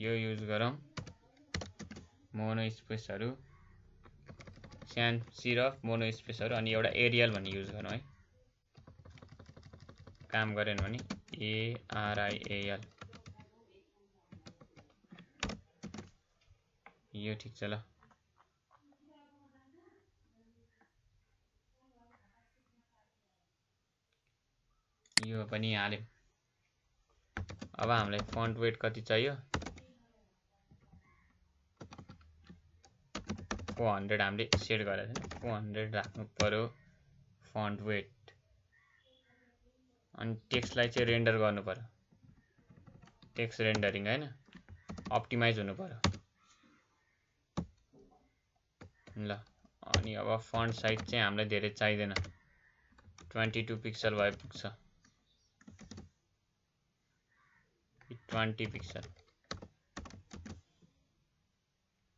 यो युज गरौँ, मोनो स्पेसहरु, sans serif मोनो स्पेसहरु, अनि एउटा एरियल भन्ने युज गरौँ है। काम गरेन भने ARIAL, यो ठीक छ ल। यो पनि हाल्यौं। अब हामीलाई फन्ट वेट कति चाहियो, 400 हामीले सेट गरेको छैन, 400 राख्नु पर्यो फन्ट वेट। अनि टेक्स्टलाई चाहिँ रेन्डर गर्नु पर्यो, टेक्स्ट रेन्डरिङ हैन, अप्टिमाइज हुनु पर्यो ल। अनि अब फन्ट साइज चाहिँ हामीलाई धेरै चाहिदैन, 22 पिक्सल भए पुग्छ, 20 पिक्सल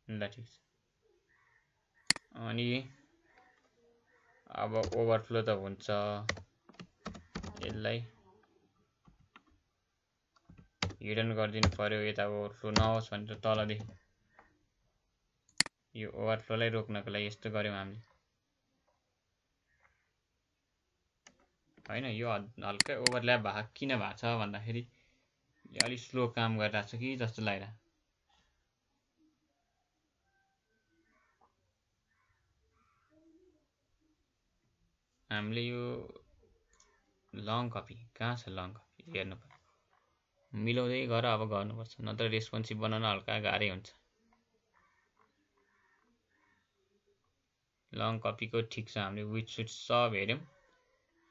ल ठीक छ। अनि अब ओभरफ्लो त हुन्छ, यसलाई हिडन गरिदिनु पर्यो, यता ओभरफ्लो नहोस् भनेर तलदेखि। यो ओभरफ्लोलाई रोक्नको लागि यस्तो गर्यौं हामीले हैन। यो हल्कै ओभरल्याप भएको किन भएको छ भन्दाखेरि यो अलि स्लो काम गरिरहेछ कि जस्तो लागिरहेछ। हामीले यो लङ कपी कहाँ छ, लङ कपी हेर्नु पर्यो, मिलाउँदै गर अब गर्नुपर्छ, नत्र रेस्पोन्सिभ बनाउन हल्का गाह्रै हुन्छ। लङ कपीको ठीक छ, हामीले विथ स्विच सब हेर्यौं,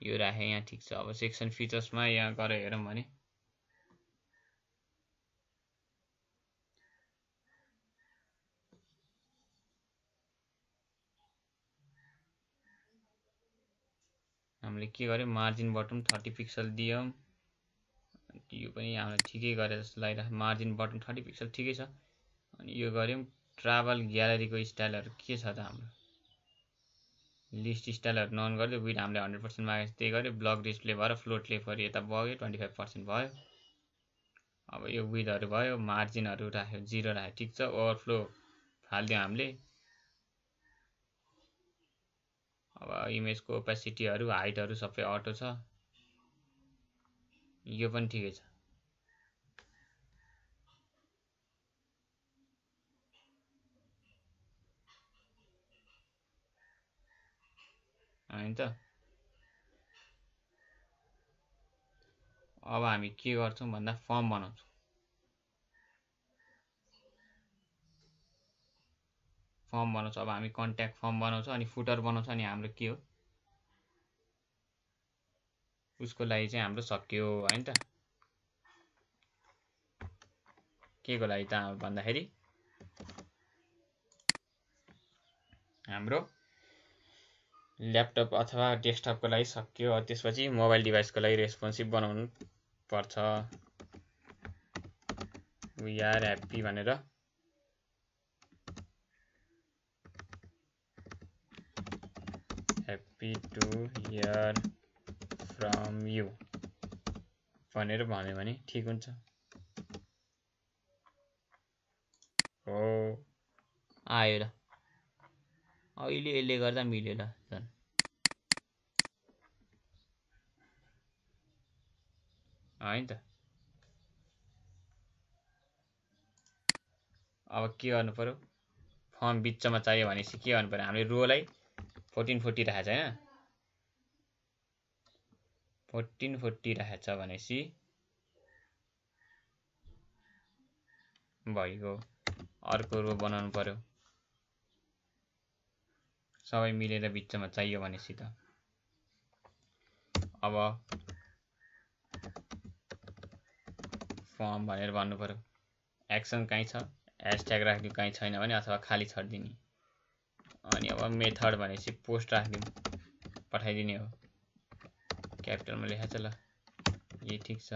यो राखे यहाँ ठीक छ। अब सेक्सन फिचर्समा यहाँ गएर हेरौँ भने हामीले के गर्यौं, मार्जिन बटन 30 पिक्सल दियौं, यो पनि हामीलाई ठिकै गरे जस्तो लागिरहेछ, मार्जिन बटन 30 पिक्सल ठिकै छ। अनि यो गर्यौं ट्राभल ग्यालरीको स्टाइलहरु के छ त, हाम्रो लिस्ट स्टाइलहरु नअन गर्दै, विथ हामीले 100% मागेको छ त्यही गर्यो, ब्लक डिस्प्ले भएर फ्लोटले फेरि यता बग्यो, 25% भयो। अब यो विथहरु भयो, मार्जिनहरु राख्यो 0 राख्यो ठीक छ, ओभरफ्लो फाल्दियौ हामीले। अब इमेजको ओपेसिटीहरु, हाइटहरु सबै अटो छ, यो पनि ठिकै छ हैन त। अब हामी के गर्छौं भन्दा फर्म बनाउँछौं, अब हामी कन्ट्याक्ट फर्म बनाउँछौं, अनि फुटर बनाउँछौं, अनि हाम्रो के हो उसको लागि चाहिँ हाम्रो सक्यो हैन त। के को लागि त भन्दाखेरि हाम्रो ल्यापटप अथवा डेस्कटपको लागि सक्यो। त्यसपछि मोबाइल डिभाइसको लागि रेस्पोन्सिभ बनाउनु पर्छ। वी आर ह्याप्पी भनेर happy to hear from you भनेर भन्यो भने ठीक हुन्छ। हो आयो ल, अहिले यसले गर्दा मिल्यो ल झन्। हैन त। अब के गर्नु पर्यो, फर्म बिचमा चाहियो भनेपछि के गर्नु पर्यो, हामीले रोलाई 1440 राखेको छ हैन, 1440 राखेको छ भनेपछि भइगयो। अर्को रो बनाउनु पर्यो, सबै मिलेर बिचमा चाहियो भनेपछि त। अब फर्म भनेर भन्नु पर्यो, एक्सन कहीँ छ, ह्यासट्याग राखिदिउँ कहीँ छैन भने, अथवा खाली छाड्दिने। अनि अब मेथड भनेपछि पोस्ट राखिदिउँ, पठाइदिने हो, क्यापिटलमा लेखेको छ ल, यही ठीक छ।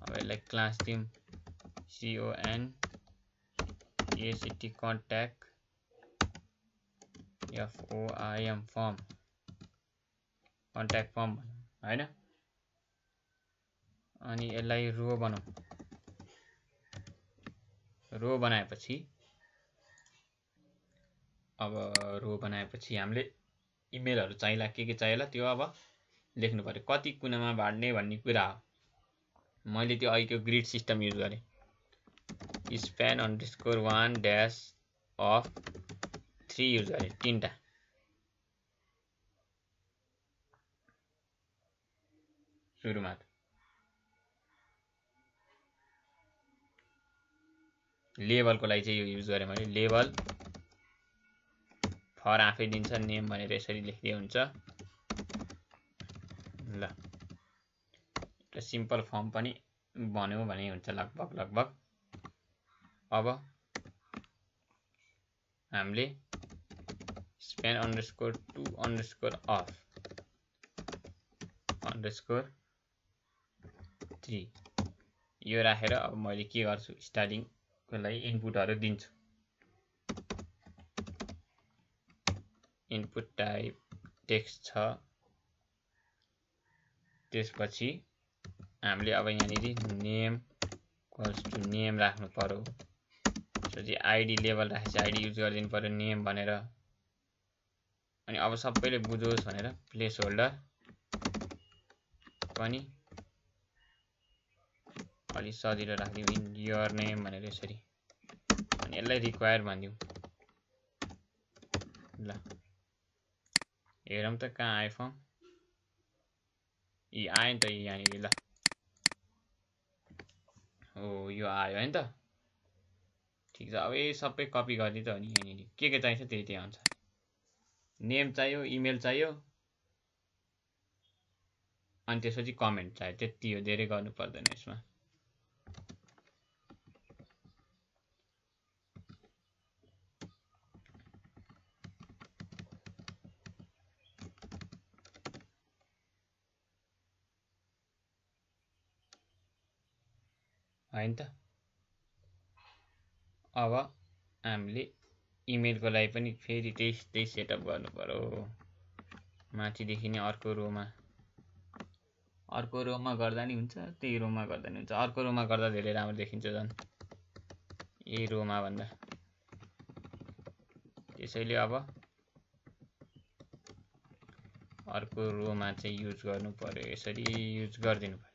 अब यसलाई क्लास दिउँ CONTACT FOIM form contact form हैन। अनि यसलाई रो बनाऊ। रो बनाएपछि अब रो बनाएपछि हामीले इमेलहरु चाहिला के चाहिला त्यो अब लेख्नु पर्यो। कति कुनामा बाड्ने भन्ने कुरा हो। मैले त्यो अहिलेको ग्रिड सिस्टम युज गरे। span_1 dash of 3 युज गरे, 3टा। सुरुमा लेभलको लागि चाहिँ यो युज गरे मैले। लेभल फर आफै दिन्छ, नेम भनेर यसरी लेख्दै हुन्छ। ल एउटा सिम्पल फर्म पनि बन्यो भने हुन्छ लगभग। अब हामीले span_2_off_3 यो राखेर अब मैले के गर्छु, स्टार्टिङको लागि इनपुटहरु दिन्छु। इनपुट टाइप टेक्स्ट छ। त्यसपछि हामीले अब यहाँनिर नेम इक्वल्स टु नेम राख्नु पर्यो। त्यसपछि आईडी लेभल राखेपछि आईडी युज गरिदिनु पर्यो नेम भनेर। अनि अब सबैले बुझोस् भनेर प्लेस होल्डर पनि अलि सजिलो राख्दियौ, इन योर नेम भनेर यसरी। अनि यसलाई रिक्वायर भनिदिउ। ल हेरौँ त कहाँ आयो फर्म। यी आयो नि त यहाँनिर। ल हो यो आयो हैन त। ठीक छ। अब यही सबै कपी गरिदिन्छ भने यहाँनिर के चाहिन्छ त्यही अनुसार। नेम चाहियो, इमेल चाहियो, अनि त्यसपछि कमेन्ट चाहियो। त्यति हो, धेरै गर्नु पर्दैन यसमा। हैन त। अब हामीले इमेलको लागि पनि फेरि त्यही सेटअप गर्नु पर्यो। माथिदेखि नै अर्को रोमा गर्दा नि हुन्छ, त्यही रोमा गर्दा नि हुन्छ। अर्को रोमा गर्दा धेरै राम्रो देखिन्छ झन् यही रोमा भन्दा। त्यसैले अब अर्को रोमा चाहिँ युज गर्नु पर्यो। यसरी युज गर्दिनु पर्यो।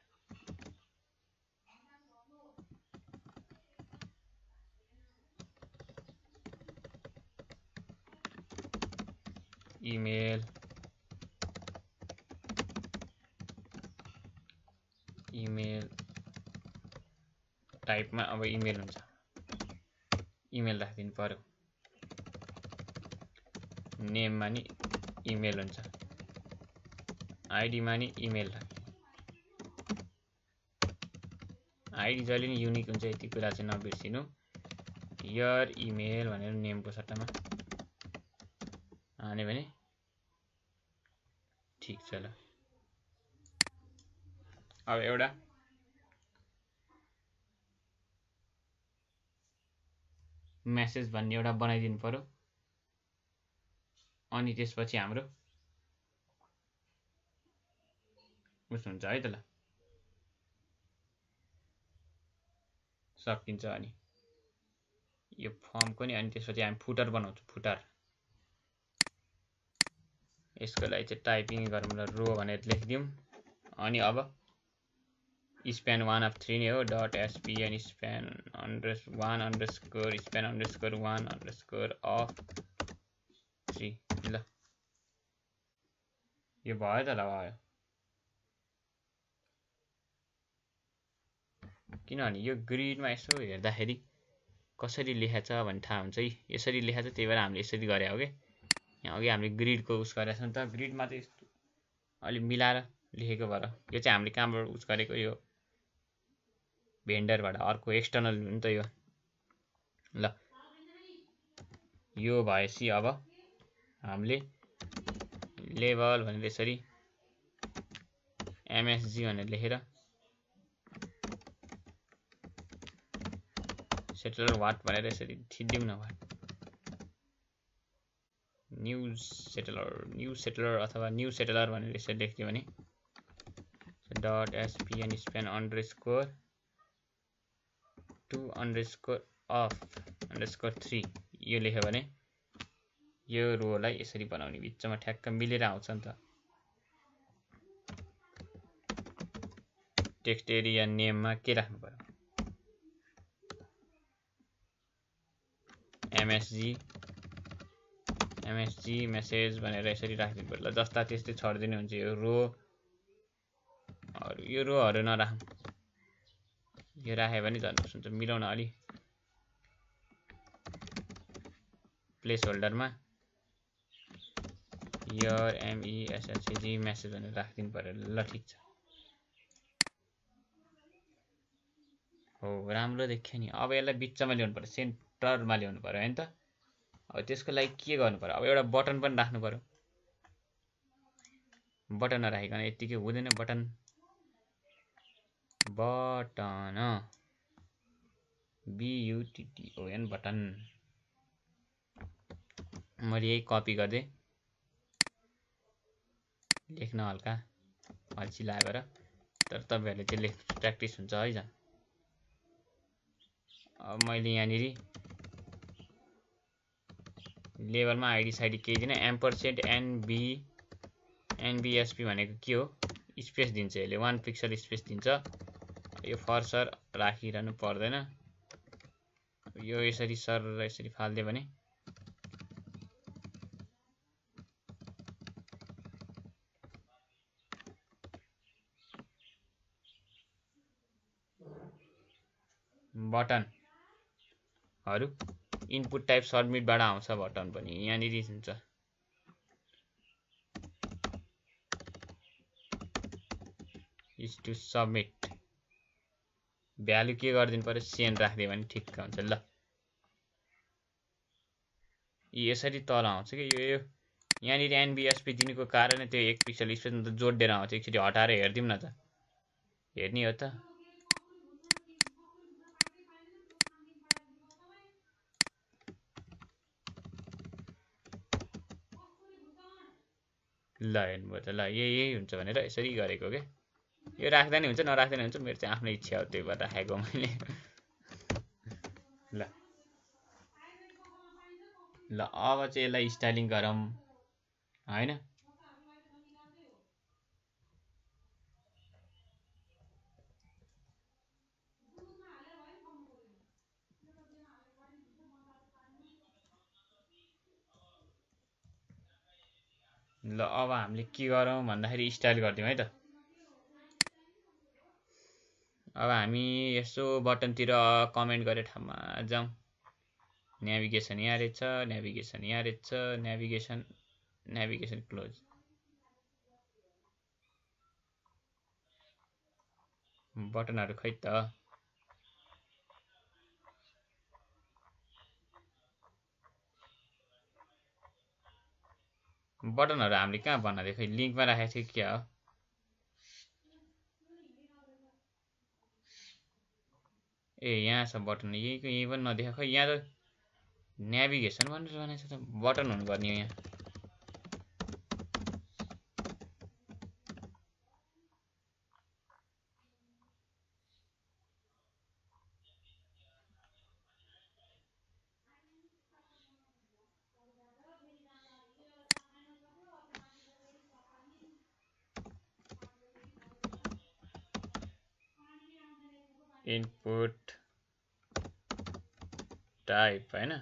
इमेल टाइपमा अब इमेल हुन्छ, इमेल राखिदिनु पर्यो। नेममा नि इमेल हुन्छ, आईडीमा नि इमेल राख्नु। आईडी जहिले नि युनिक हुन्छ, यति कुरा चाहिँ नबिर्सिनु। योर इमेल भनेर नेमको सट्टामा हाने भने ठीक छ। ल अब एउटा मेसेज भन्ने एउटा बनाइदिनु पर्यो। अनि त्यसपछि हाम्रो उस हुन्छ है त। ल सकिन्छ। अनि यो फर्मको नि अनि त्यसपछि हामी फुटर बनाउँछौँ। फुटर यसको लागि चाहिँ टाइपिङ गरौँ ल, रो भनेर लेखिदिउँ। अनि अब span_1 नै हो, .span span_1_span_1_of3। ल यो भयो त। ल भयो। किनभने यो ग्रिडमा यसो हेर्दाखेरि कसरी लेखेछ भन्ने थाहा हुन्छ है। यसरी लेखेछ, त्यही भएर हामीले यसरी गरे हो के। यहाँ अघि हामीले ग्रिडको उस गरेछ नि त। ग्रिडमा चाहिँ यस्तो अलि मिलाएर लेखेको भएर यो चाहिँ हामीले कहाँबाट उस गरेको, यो भेन्डरबाट, अर्को एक्सटर्नल हो नि त यो। ल यो भएपछि अब हामीले लेभल भनेर यसरी MSG भनेर लेखेर सेटलर वाट भनेर यसरी थिच्दिउँ न। वाट न्यू सेटलर अथवा न्यू सेटलर भनेर यसरी लेख्यो भने .spn span underscore to underscore of underscore 3 यो लेख्यो भने यो रोलाई यसरी बनाउने बिचमा ठ्याक्क मिलेर आउँछ नि त। टेक्स्ट एरिया नेममा के राख्नु पर्यो MSG मेसेज भनेर यसरी राखिदिनु पर्यो। ल जस्ता त्यस्तै छोड्दिनु हुन्छ यो रो यो रोहरु नराखौँ यो राखे भने झन् हुन्छ मिलाउन अलि प्लेस होल्डरमा your MESSG मेसेज भनेर राखिदिनु पर्यो। ल ठीक छ हो राम्रो देखियो नि। अब यसलाई बिचमा ल्याउनु पर्यो सेन्टरमा ल्याउनु पर्यो हैन त। अब त्यसको लागि के गर्नु पर्यो अब एउटा बटन पनि राख्नु पर्यो। बटन नराखिकन यतिकै हुँदैन। बटन BUTTON बटन मैले यही कपी गर्दै लेख्न हल्का अल्छी लागेर तर तपाईहरुले त्यो लेख्न प्र्याक्टिस हुन्छ है झन्। अब मैले यहाँनिर लेभलमा आइडी साइडी केही दिन NBSP भनेको के हो स्पेस दिन्छ यसले 1 पिक्सल स्पेस दिन्छ। यो फर्सर राखिरहनु पर्दैन। यो यसरी सर यसरी फाल्दियो भने बटनहरु इनपुट टाइप सबमिटबाट आउँछ। बटन पनि यहाँनिर हुन्छ इज टु सबमिट भ्यालु के गर्दिनु पर्यो सेन राख्दियो भने ठिक्क हुन्छ। ल यसरी तल आउँछ कि यो यहाँनिर NBSP दिनुको कारण त्यो 1 पिक्सल स्पेस जोड्दै आउँछ। एकचोटी हटाएर हेर्दिम न त हेर्नी हो त। ल हेर्नुभयो त। ल यही हुन्छ भनेर यसरी गरेको के यो राख्दा नि हुन्छ नराख्दा नि हुन्छ मेरो चाहिँ आफ्नै इच्छा हो त्यही भएर राखेको मैले। ल अब चाहिँ यसलाई स्टाइलिङ गरौँ हैन। ल अब हामीले के गरौँ भन्दाखेरि स्टाइल गर्दियौँ है त। अब हामी यसो बटनतिर कमेन्ट गरे ठाउँमा जाउँ। नेभिगेसन यहाँ रहेछ नेभिगेसन यहाँ रहेछ नेभिगेसन क्लोज बटनहरु खै त बटनहरु हामीले कहाँ बनाएको खै लिंकमा राखेको थियो के हो। ए यहाँ छ बटन यही पनि नदेखा खै यहाँ त नेभिगेसन भनेर बनाएको छ त बटन हुनुपर्ने हो यहाँ। इनपुट टाइप हैन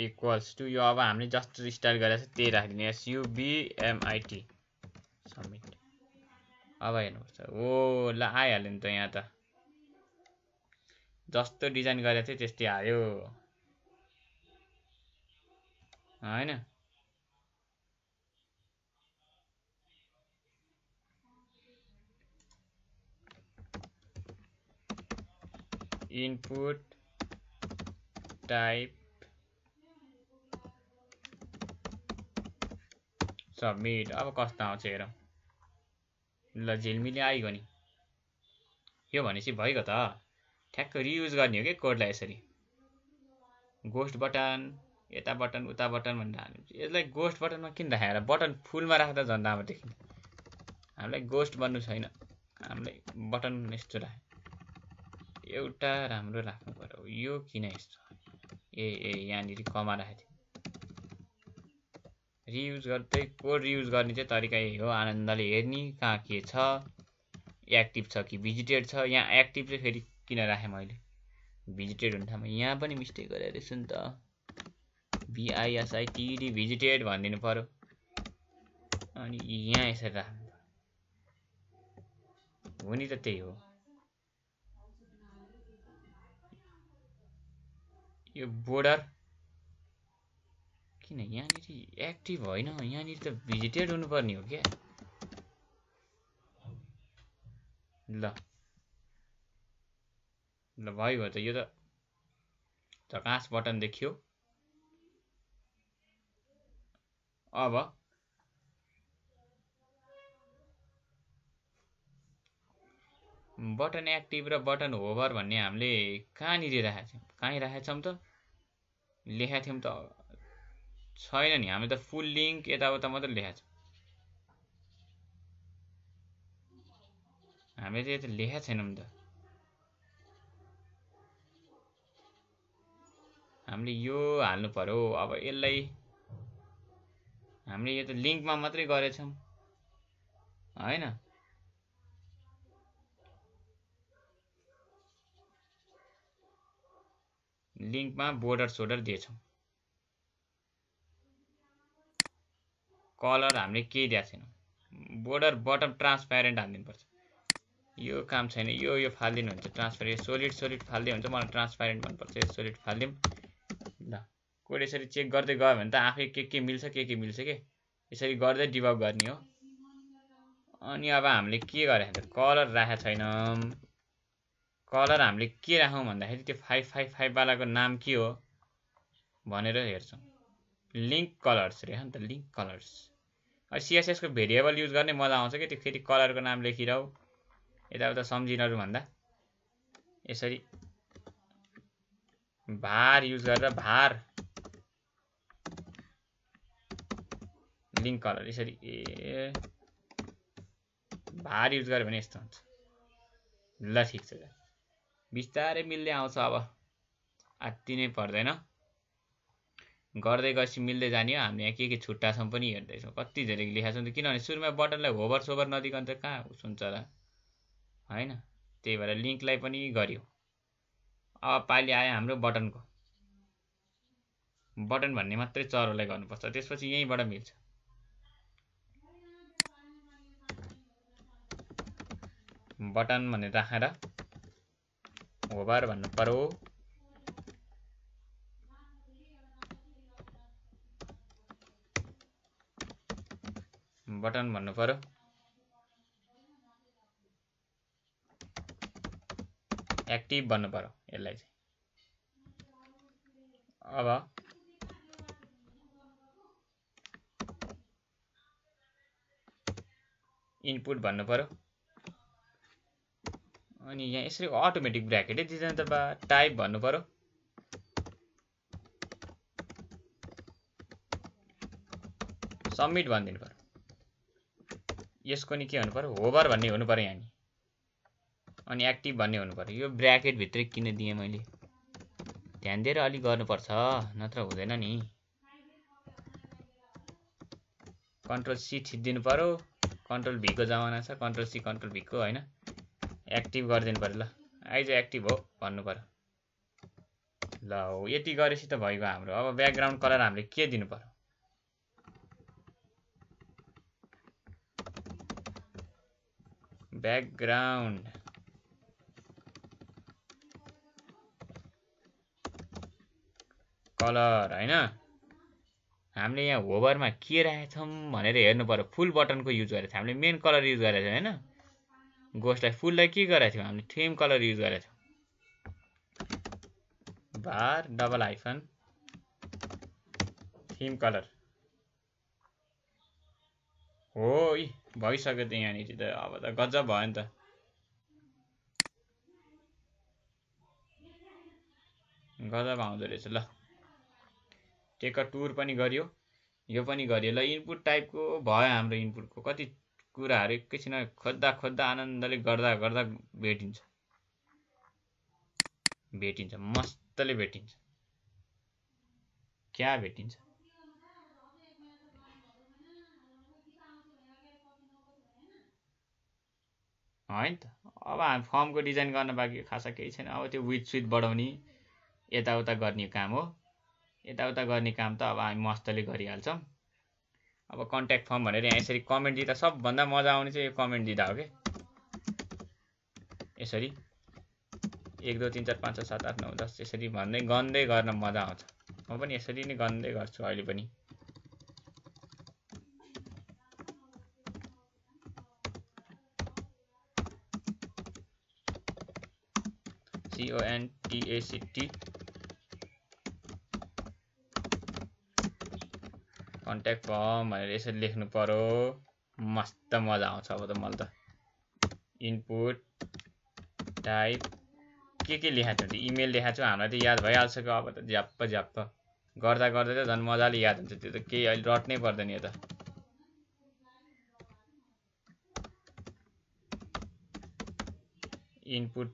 इक्वल्स टु यो अब हामीले जस्तो स्टाइल गरेको छ त्यही राख्दिने SUBMIT सबमिट। अब हेर्नुपर्छ ओ ल आइहाल्यो नि त यहाँ त जस्तो डिजाइन गरेको थियो त्यस्तै आयो हैन। इनपुट टाइप सबमिट अब कस्तो आउँछ हेरौँ। ल झिलमिली आइगयो नि यो भनेपछि भइगयो त। ठ्याक्क रियुज गर्ने हो के कोडलाई यसरी गोस्ट बटन यता बटन उता बटन भनेर हाल्नु। यसलाई गोस्ट बटनमा किन राखेर बटन फुलमा राख्दा झन् राम्रो देखिन्छ। हामीलाई गोस्ट बन्नु छैन, हामीलाई बटन यस्तो राख्नु, एउटा राम्रो राख्नु पर्यो। यो किन यस्तो यहाँनिर कमा राखेको थियो। रियुज गर्दै कोड रियुज गर्ने चाहिँ तरिका यही हो। आनन्दले हेर्ने कहाँ के छ, एक्टिभ छ कि भिजिटेड छ। यहाँ एक्टिभ चाहिँ फेरि किन राखेँ मैले, भिजिटेड हुने ठाउँमा यहाँ पनि मिस्टेक गरेर रहेछु नि त। VISITED भिजिटेड भनिदिनु पर्यो। अनि यहाँ यसरी राख्नु हो नि त, त्यही हो। यो बोर्डर किन यहाँनिर एक्टिभ होइन, यहाँनिर त भिजिटेड हुनुपर्ने हो क्या। ल भयो त, यो त झकास बटन देखियो। अब बटन एक्टिभ र बटन होभर भन्ने हामीले कहाँनिर राखेको थियौँ, कहीँ राखेको छौँ त, लेखेको थियौँ त छैन नि। हामी त फुल लिङ्क यताउता मात्रै लेखेको छौँ, हामीले त लेखेको छैनौँ त। हामीले यो हाल्नु पर्यो। अब यसलाई हामीले यो त लिङ्कमा मात्रै गरेछौँ होइन। लिङ्कमा बोर्डर सोर्डर दिएछौँ, कलर हामीले केही दिएको छैनौँ। बोर्डर बटम ट्रान्सप्यारेन्ट हालिदिनुपर्छ। यो काम छैन, यो फालिदिनु हुन्छ ट्रान्सप्यारेन्ट। सोलिड फाल्दै हुन्छ, मलाई ट्रान्सप्यारेन्ट मनपर्छ। यो सोलिड फालिदिउँ। ल कोड यसरी चेक गर्दै गयो भने त आफै के मिल्छ के मिल्छ के, यसरी गर्दै डिबग गर्ने हो। अनि अब हामीले के गरे त, कलर राखेको छैनौँ। कलर हामीले के राखौँ भन्दाखेरि त्यो 555 वालाको नाम के हो भनेर हेर्छौँ। लिङ्क कलर्स रे नि त, लिङ्क कलर्स। CSS को भेरिएबल युज गर्ने मजा आउँछ कि, त्यो फेरि कलरको नाम लेखिरहौ यताउता सम्झिनहरू भन्दा यसरी भार युज गरेर भार लिङ्क कलर यसरी भार युज गर्यो भने यस्तो हुन्छ। ल ठिक छ, बिस्तारै मिल्दै आउँछ। अब अति नै पर्दैन, गर्दै गएपछि मिल्दै जाने हो। हामीले यहाँ के छुट्टा छौँ पनि हेर्दैछौँ, कति धेरै लेखेका छौँ। किनभने सुरुमा बटनलाई होभर सोभर नदिकन त कहाँ हुन्छ र होइन। त्यही भएर लिङ्कलाई पनि गर्यो। अब पालि आयो हाम्रो बटनको, बटन भन्ने मात्रै चरोलाई गर्नुपर्छ, त्यसपछि यहीँबाट मिल्छ। बटन भनेर राखेर होभर भन्नु पर्यो। बटन भन्नु पर्यो। एक्टिभ भन्नु पर्यो यसलाई चाहिँ। अब इनपुट भन्नु पर्यो। अनि यहाँ यसरी अटोमेटिक ब्र्याकेटै दिँदैन त बा, टाइप भन्नु पर्यो। सबमिट भनिदिनु पर्यो। यसको नि के हुनु पर्यो, होभर भन्ने हुनु पर्यो यहाँ नि, अनि एक्टिभ भन्ने हुनु पर्यो। यो ब्र्याकेट भित्रै किन दिएँ मैले, ध्यान दिएर अलि गर्नुपर्छ, नत्र हुँदैन नि। कन्ट्रोल सी थिचिदिनु पर्यो। कन्ट्रोल भी को जमाना छ, कन्ट्रोल सी कन्ट्रोल भी को होइन। एक्टिभ गरिदिनु पर्यो। ल आइज एक्टिभ हो भन्नु पर्यो। ल हो, यति गरेपछि त भइगयो हाम्रो। अब ब्याकग्राउन्ड कलर हामीले के दिनु पर्यो, ब्याकग्राउन्ड कलर होइन। हामीले यहाँ होभरमा के राखेछौँ भनेर हेर्नु पर्यो। फुल बटनको युज गरेको थियो हामीले, मेन कलर युज गरेको थियो होइन। गोस्टलाई फुललाई के गरेको थियौँ हामीले, थीम कलर युज गरेको थियौँ। बार डबल हाइफन थीम कलर हो। भइसक्यो त यहाँनिर त, अब त गजब भयो नि त। गजब आउँदो रहेछ। ल टेक अ टुर पनि गरियो, यो पनि गरियो। ल इनपुट टाइपको भयो हाम्रो। इनपुटको कति कुराहरू एकैछिनमा खोज्दा खोज्दा आनन्दले गर्दा गर्दा भेटिन्छ, मस्तले भेटिन्छ। क्या भेटिन्छ? होइन त। अब हामी फर्मको डिजाइन गर्न बाँकी खासा केही छैन। अब त्यो विथ स्विथ बढाउने यताउता गर्ने काम हो। यताउता गर्ने काम त अब हामी मस्तले गरिहाल्छौँ। अब कन्ट्याक्ट फर्म भनेर यहाँ यसरी कमेन्ट दिँदा सबभन्दा मजा आउने चाहिँ यो कमेन्ट दिँदा हो कि यसरी 1 2 3 4 5 6 7 8 9 10 यसरी भन्दै गन्दै गर्न मजा आउँछ। म पनि यसरी नै गन्दै गर्छु अहिले पनि। CONTACT कन्ट्याक्ट फर्म भनेर यसरी लेख्नु पर्यो। मस्त मजा आउँछ अब त मलाई त। इनपुट टाइप के लेखाएको छ? इमेल लेखाएको छु। हामीलाई त याद भइहाल्छ कि अब त झ्याप्प झ्याप्प गर्दा गर्दै त झन् मजाले याद हुन्छ। त्यो त केही अहिले रट्नै पर्दैन। यो त इनपुट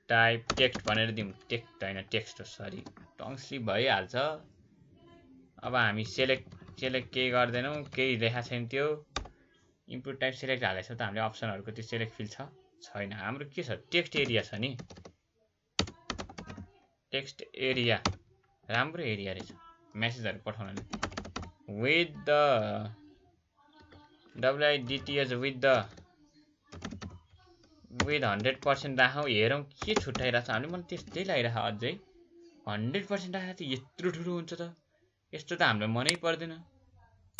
टाइप टेक्स्ट भनेर दिउँ। टेक्स्ट होइन टेक्स्ट हो, सरी टङ्सी भइहाल्छ। अब हामी सेलेक्ट केही गर्दैनौँ, केही लेखा छैन। त्यो इनपुट टाइप सेलेक्ट हालेको छ त हामीले अप्सनहरूको, त्यो सेलेक्ट फिल छैन। हाम्रो के छ? टेक्स्ट एरिया छ नि। टेक्स्ट एरिया राम्रो एरिया रहेछ मेसेजहरू पठाउनले। विथ द WIDTH विथ 100% राखौँ। हेरौँ के छुट्याइरहेको छ। हामीले मलाई त्यस्तै लागिरहेको अझै 100% राखेर त यत्रो ठुलो हुन्छ त। यस्तो त हामीलाई मनै पर्दैन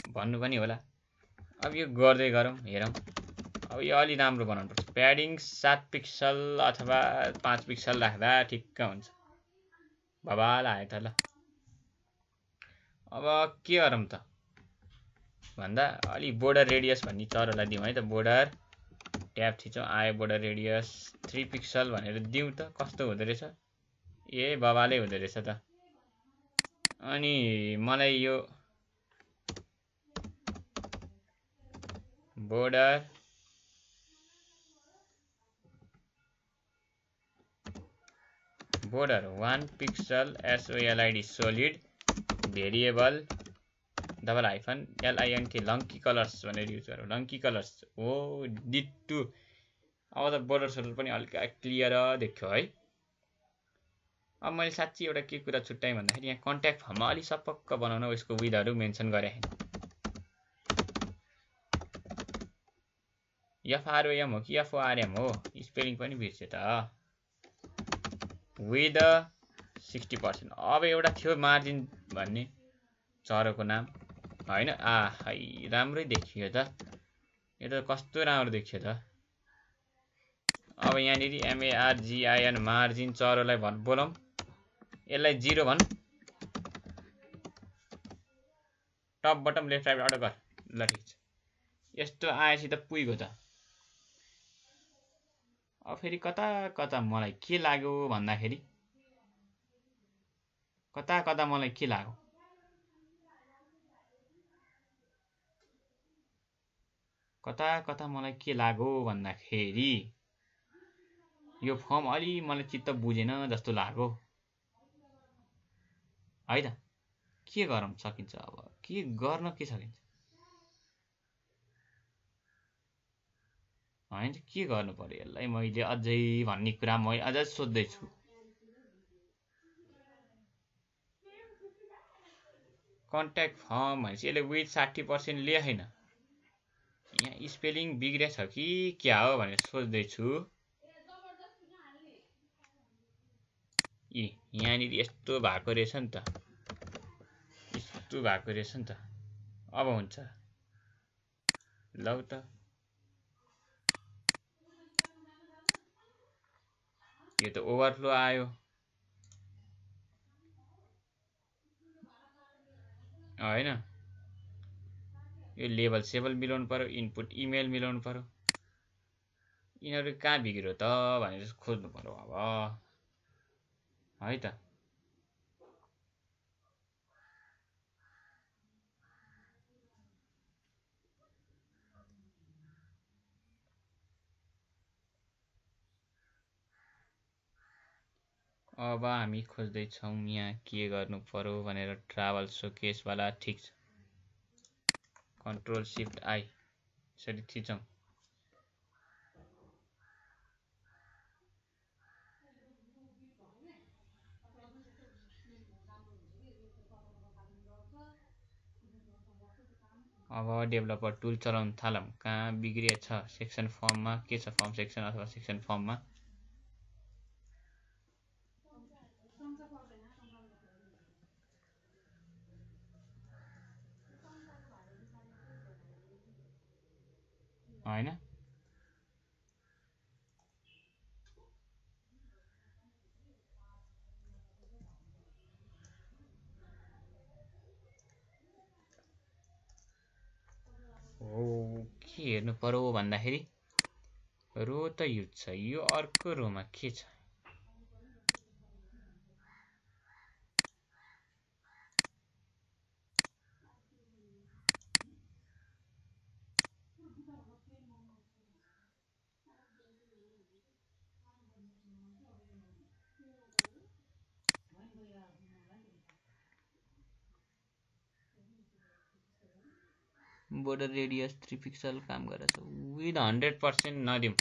भन्नु पनि होला। अब यो गर्दै गरौँ, हेरौँ। अब यो अलि राम्रो बनाउनुपर्छ। प्याडिङ 7 पिक्सल अथवा 5 पिक्सल राख्दा ठिक्क हुन्छ। बबाल आयो त। ल अब के गरौँ त भन्दा अलि बोर्डर रेडियस भन्ने चरोलाई दिउँ है त। बोर्डर ट्याब थिचौँ, आयो बोर्डर रेडियस 3 पिक्सल भनेर दिउँ त। कस्तो हुँदो रहेछ? ए बबालै हुँदो रहेछ त। अनि मलाई यो border border 1 pixel SOLID solid variable $LINK लङ्की कलर्स भनेर युज गरौँ। लङ्की कलर्स हो डिटु। अब त बोर्डर सोर्डर पनि अलिक क्लियर देख्यो है। अब मैले साँच्ची एउटा के कुरा छुट्याएँ भन्दाखेरि यहाँ कन्ट्याक्ट फर्ममा अलि सपक्क बनाउन यसको विधहरू मेन्सन गरे। FROM हो कि FORM हो? स्पेलिङ पनि बिर्से त। विथ 60%। अब एउटा थियो मार्जिन भन्ने चरोको नाम होइन। है राम्रै देखियो त। यो त कस्तो राम्रो देखियो त। अब यहाँनिर MARGIN मार्जिन चरोलाई बोलाउँ। यसलाई 0 भन्। Top bottom left right order गर। ल ठिक छ। यस्तो आएपछि त पुगेको त। अब फेरि कता कता मलाई के लाग्यो भन्दाखेरि कता मलाई के लाग्यो भन्दाखेरि यो फर्म अलि मलाई चित्त बुझेन जस्तो लाग्यो है त। के गरौँ सकिन्छ? अब के गर्न के सकिन्छ होइन? के गर्नु पर्यो यसलाई? मैले अझै भन्ने कुरा म अझै सोध्दैछु। कन्ट्याक्ट फर्म भनेपछि यसले विथ 60% लेखेन। यहाँ स्पेलिङ बिग्रेछ कि क्या हो भनेर सोच्दैछु। यहाँनिर यस्तो भएको रहेछ नि त। यस्तो भएको रहेछ नि त। अब हुन्छ। लौ त यो त ओभरफ्लो आयो होइन। यो लेभल सेबल मिलाउनु पर्यो। इनपुट इमेल मिलाउनु पर्यो। यिनीहरू कहाँ बिग्रियो त भनेर खोज्नु पर्यो। अब है त। अब हामी खोज्दै छौं यहाँ के गर्नु पर्यो भनेर। ट्राभल सोकेस वाला ठीक छ, कन्ट्रोल शिफ्ट आई यसरी थिचौं। अब डेभलपर टुल चलाउन थालौं। कहाँ बिग्रिएछ? सेक्सन फर्ममा के छ? फर्म सेक्सन अथवा सेक्सन फर्ममा हैन। हो के हेर्नु पर्यो भन्दाखेरि रो त युज छ, यो अर्को रोमा के छ? बोर्डर रेडियस 3 पिक्सल काम गरेछ। विथ 100% नदिउँ,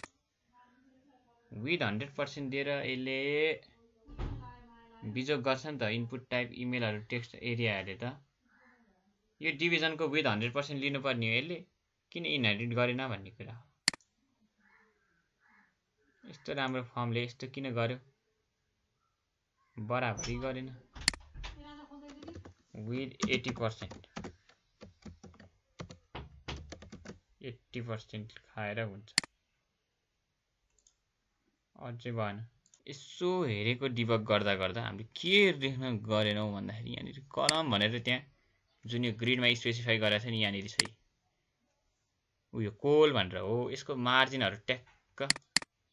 विथ 100% दिएर यसले बिजोग गर्छ नि त। इनपुट टाइप इमेलहरु टेक्स्ट एरियाहरुले त यो डिभिजनको विथ 100% लिनुपर्ने हो। यसले किन इनहेरिट गरेन भन्ने कुरा हो। यस्तो राम्रो फर्मले यस्तो किन गर्यो? बराबरी गरेन। विथ 80% खाएर हुन्छ, अझै भएन। यसो हेरेको डिबग गर्दा गर्दा हामीले के देख्न गरेनौं भन्दाखेरि यहाँनिर कलम भनेर त्यहाँ जुन यो ग्रिडमा स्पेसिफाई गरेको छ नि, यहाँनिर छ उयो कोल भनेर हो। यसको मार्जिनहरु ट्याक्क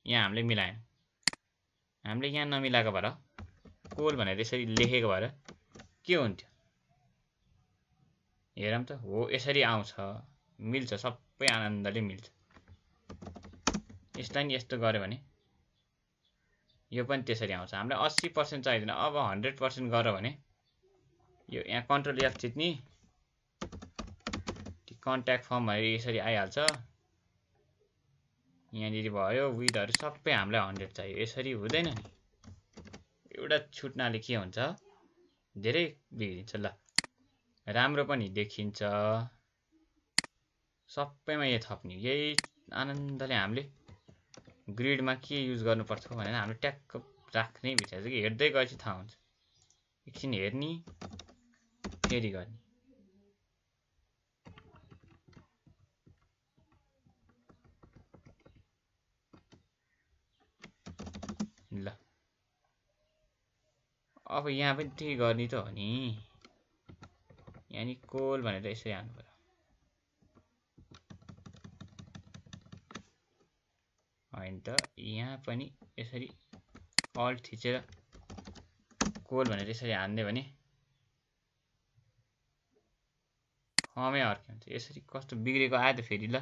यहाँ हामीले मिलाएन। हामीले यहाँ नमिलाएको भएर कोल भनेर यसरी लेखेको भएर के हुन्थ्यो हेरौँ त। हो यसरी आउँछ, मिल्छ, सबै आनन्दले मिल्छ। यसलाई नि यस्तो गर्यो भने यो पनि त्यसरी आउँछ। हामीलाई 80% चाहिदैन। अब 100% गर्यो भने यो यहाँ कन्ट्रोल एफ थिच्ने, कन्ट्याक्ट फर्म भनेर यसरी आइहाल्छ। यहाँनिर भयो विथहरु सबै हामीलाई 100 चाहियो। यसरी हुँदैन नि। एउटा छुट्नाले के हुन्छ, धेरै बिग्रिन्छ। ल राम्रो पनि देखिन्छ, सबैमा यो थप्ने। यही आनन्दले हामीले ग्रिडमा के युज गर्नुपर्छ भनेर हामीले ट्याक्क राख्नै बित्छ कि हेर्दै गएपछि थाहा हुन्छ। एकछिन हेर्ने फेरि गर्ने। ल अब यहाँ पनि त्यही गर्ने त हो नि। यहाँ नि कोल भनेर यसरी हाल्नु पर्यो। हैन त यहाँ पनि यसरी अल्ट थिचेर कोल भनेर यसरी हान्दियो भने फर्मै अर्कै हुन्छ। यसरी कस्तो बिग्रेको आयो त फेरि। ल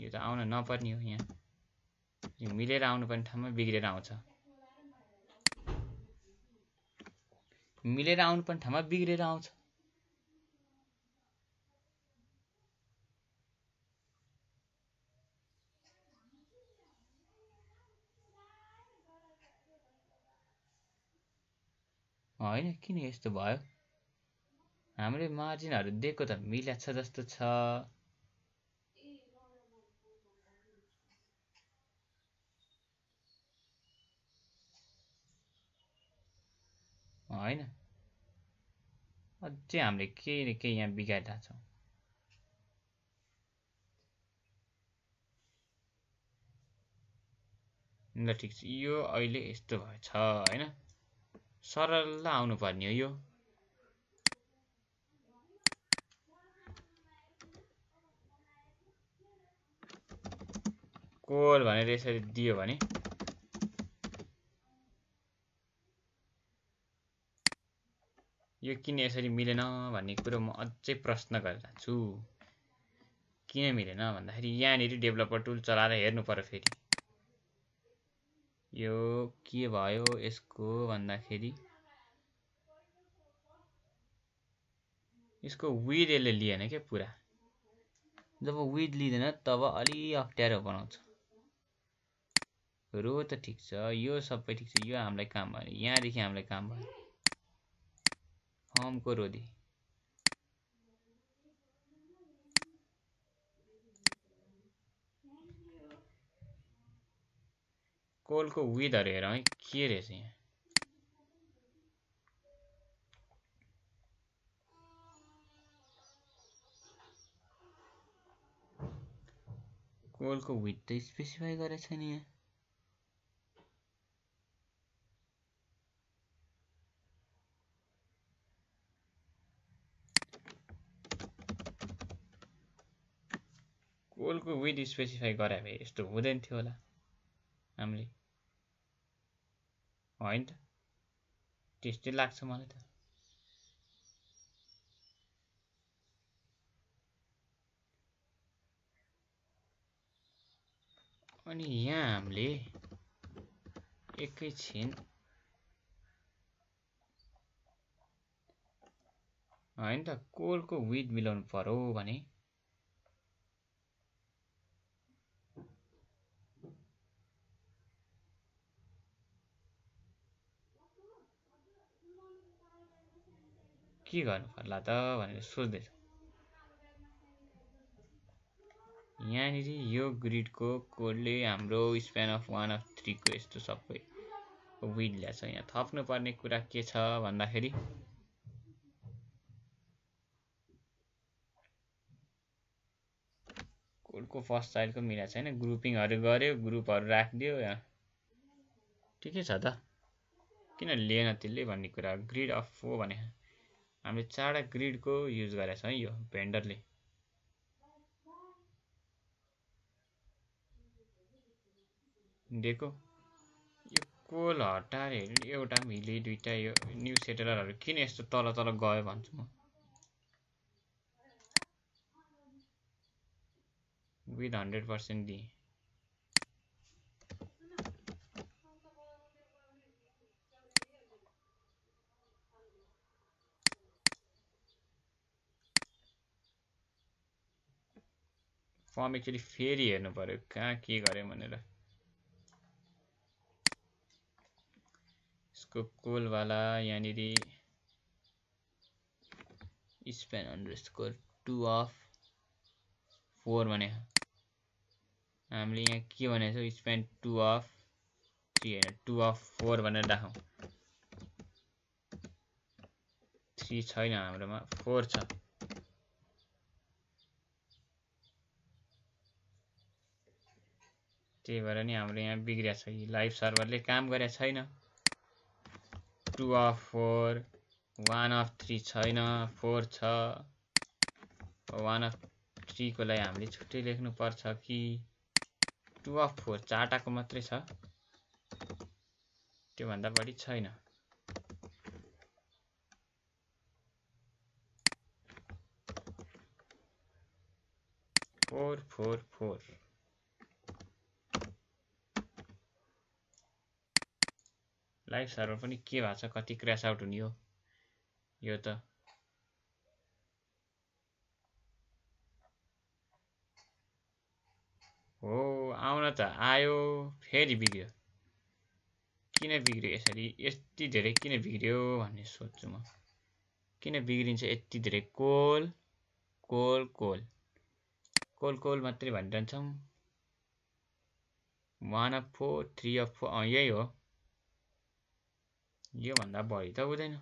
यो त आउन नपर्ने हो। यहाँ यो मिलेर आउनुपर्ने ठाउँमा बिग्रेर आउँछ, मिलेर आउनुपर्ने ठाउँमा बिग्रेर आउँछ। हैन किन यस्तो भयो? हामीले मार्जिनहरु दिएको त मिलेछ जस्तो छ। हैन अझै हामीले केही न केही यहाँ बिगारिरहेको छौं। ल ठिक छ, यो अहिले यस्तो भएछ हैन। सरल आउनु पर्ने हो। यो कोल भनेर यसरी दियो भने यो किन यसरी मिलेन भन्ने कुरो म अझै प्रश्न गरिरहन्छु। किन मिलेन भन्दाखेरि यहाँनिर डेभलपर टुल चलाएर हेर्नु पर्यो। फेरि यो के भयो यसको भन्दाखेरि यसको विथ यसले लिएन के पुरा। जब विथ लिँदैन तब अलि अप्ठ्यारो बनाउँछ। रो त ठिक छ, यो सबै ठिक छ, यो हामीलाई काम भयो। यहाँदेखि हामीलाई काम भयो फर्मको रोदेखि। कोलको विथहरू हेरौँ है के रहेछ यहाँ। कोलको विथ त स्पेसिफाई गरेको छैन यहाँ। कोलको विथ स्पेसिफाई गरे भए यस्तो हुँदैन थियो होला हामीले, होइन त? त्यस्तै लाग्छ मलाई त। अनि यहाँ हामीले एकैछिन होइन त कोलको विथ मिलाउनु पर्यो भने के गर्नु पर्ला त भनेर सोच्दैछु। यहाँनिर यो ग्रिडको कोडले हाम्रो स्प्यान अफ 1 अफ 3 को यस्तो सबै विथ ल्याछ। यहाँ थप्नु पर्ने कुरा के छ भन्दाखेरि कोडको फर्स्ट चाइल्डको मिलाएको छैन। ग्रुपिङहरू गर्यो, ग्रुपहरू राखिदियो, ठिकै छ त। किन लिएन त्यसले भन्ने कुरा। ग्रिड अफ 4 भने हामीले 4वटा ग्रिडको युज गरेछ है यो भेन्डरले। दिएको यो कोल हटाएर एउटा मिले दुईटा यो न्यू सेटलरहरू किन यस्तो तल तल गयो भन्छु म। विथ 100% दिएँ। फर्म एक्चुअली फेरि हेर्नु पर्यो कहाँ के गर्यो भनेर। यसको कोलवाला यहाँनिर स्प्यान अन्डरस्कोर 2 अफ 4 भने हामीले यहाँ के भनेको छौँ, स्प्यान 2 अफ 3 होइन 2 अफ 4 भनेर राखौँ। 3 छैन हाम्रोमा, 4 छ। त्यही भएर नि हाम्रो यहाँ बिग्रिएको छ। लाइभ सर्भरले काम गरेको छैन। 2 अफ 4 1 अफ 3 छैन, 4 छ। 1 अफ 3 को लागि हामीले छुट्टै लेख्नु पर्छ कि 2 अफ 4 4टाको मात्रै छ, त्योभन्दा बढी छैन। 4 4 4 लाइभ सर्भर पनि के भएको छ, कति क्र्यास आउट हुने हो यो त। हो आउन त आयो, फेरि बिग्रियो। किन बिग्रियो यसरी, यति धेरै किन बिग्रियो भन्ने सोध्छु म। किन बिग्रिन्छ यति धेरै। कोल कोल कोल कोल कोल मात्रै भनिरहन्छौँ। 1 अफ 4 3 अफ 4 यही हो। यो भन्दा बढी त हुँदैन।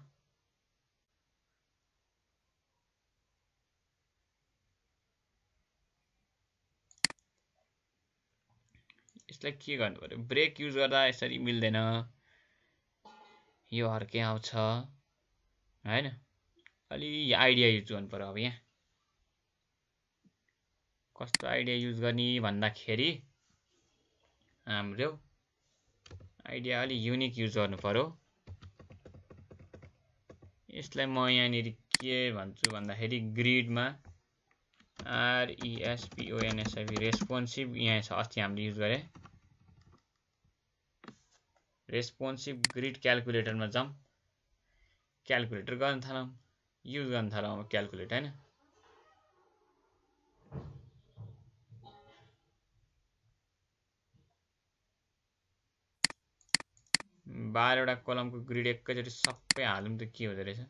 यसलाई के गर्नु पर्यो, ब्रेक युज गर्दा यसरी मिल्दैन, यो अर्कै आउँछ हैन। अलि आइडिया युज गर्नु पर्यो। अब यहाँ कस्तो आइडिया युज गर्ने भन्दाखेरि हाम्रो आइडिया अलि युनिक युज गर्नु पर्यो। यसलाई म यहाँनिर के भन्छु भन्दाखेरि ग्रिडमा RESPONSIV रेस्पोन्सिभ यहाँ छ, अस्ति हामीले युज गरे रेस्पोन्सिभ ग्रिड क्याल्कुलेटरमा जाउँ, क्याल्कुलेटर गर्न थालौँ, युज गर्न थालौँ अब क्याल्कुलेट हैन। बाह्रवटा कलमको ग्रिड एकैचोटि सबै हालौँ त के हुँदो रहेछ।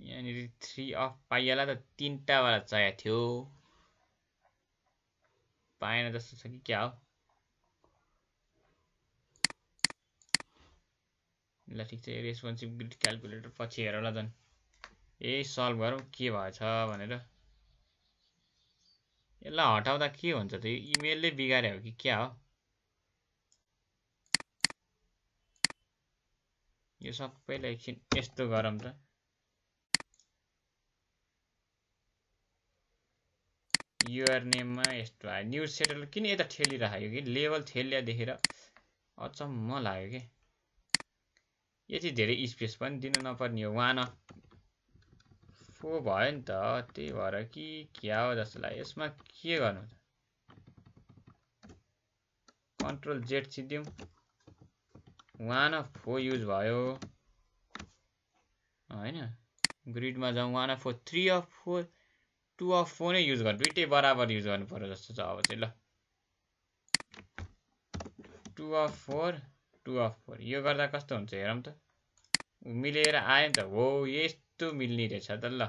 यहाँनिर 3 अफ पाइएला त 3टा वाला चाहिएको थियो, पाएन जस्तो छ कि क्या हो। ल ठिक छ, रेस्पोन्सिभ ग्रिड क्याल्कुलेटर पछि हेरौँला झन्, यही सल्भ गरौँ के भएछ भनेर। यसलाई हटाउँदा के हुन्छ त, यो इमेलले बिगारे हो कि क्या हो। यो सबैलाई एकछिन यस्तो गरौँ त, युआर नेममा यस्तो आयो। न्युज सेटल किन यता ठेलिराख्यो कि, लेभल ठेलिया देखेर अचम्म लाग्यो कि। यति धेरै स्पेस पनि दिनु नपर्ने हो, 1 अफ 4 भयो नि त, त्यही भएर कि क्या हो जस्तो लाग्यो। यसमा के गर्नु त, कन्ट्रोल जेड छिद्यौँ, 1 अफ 4 युज भयो हैन। ग्रिडमा जाउँ, 1 अफ 4, 3 अफ 4, 2 अफ 4 नै युज गर्नु, दुइटै बराबर युज गर्नु पर्यो जस्तो छ अब चाहिँ। ल 2 अफ 4, 2 अफ 4 यो गर्दा कस्तो हुन्छ हेरौँ त, मिलेर आयो नि त। हो यस्तो मिल्ने रहेछ त। ल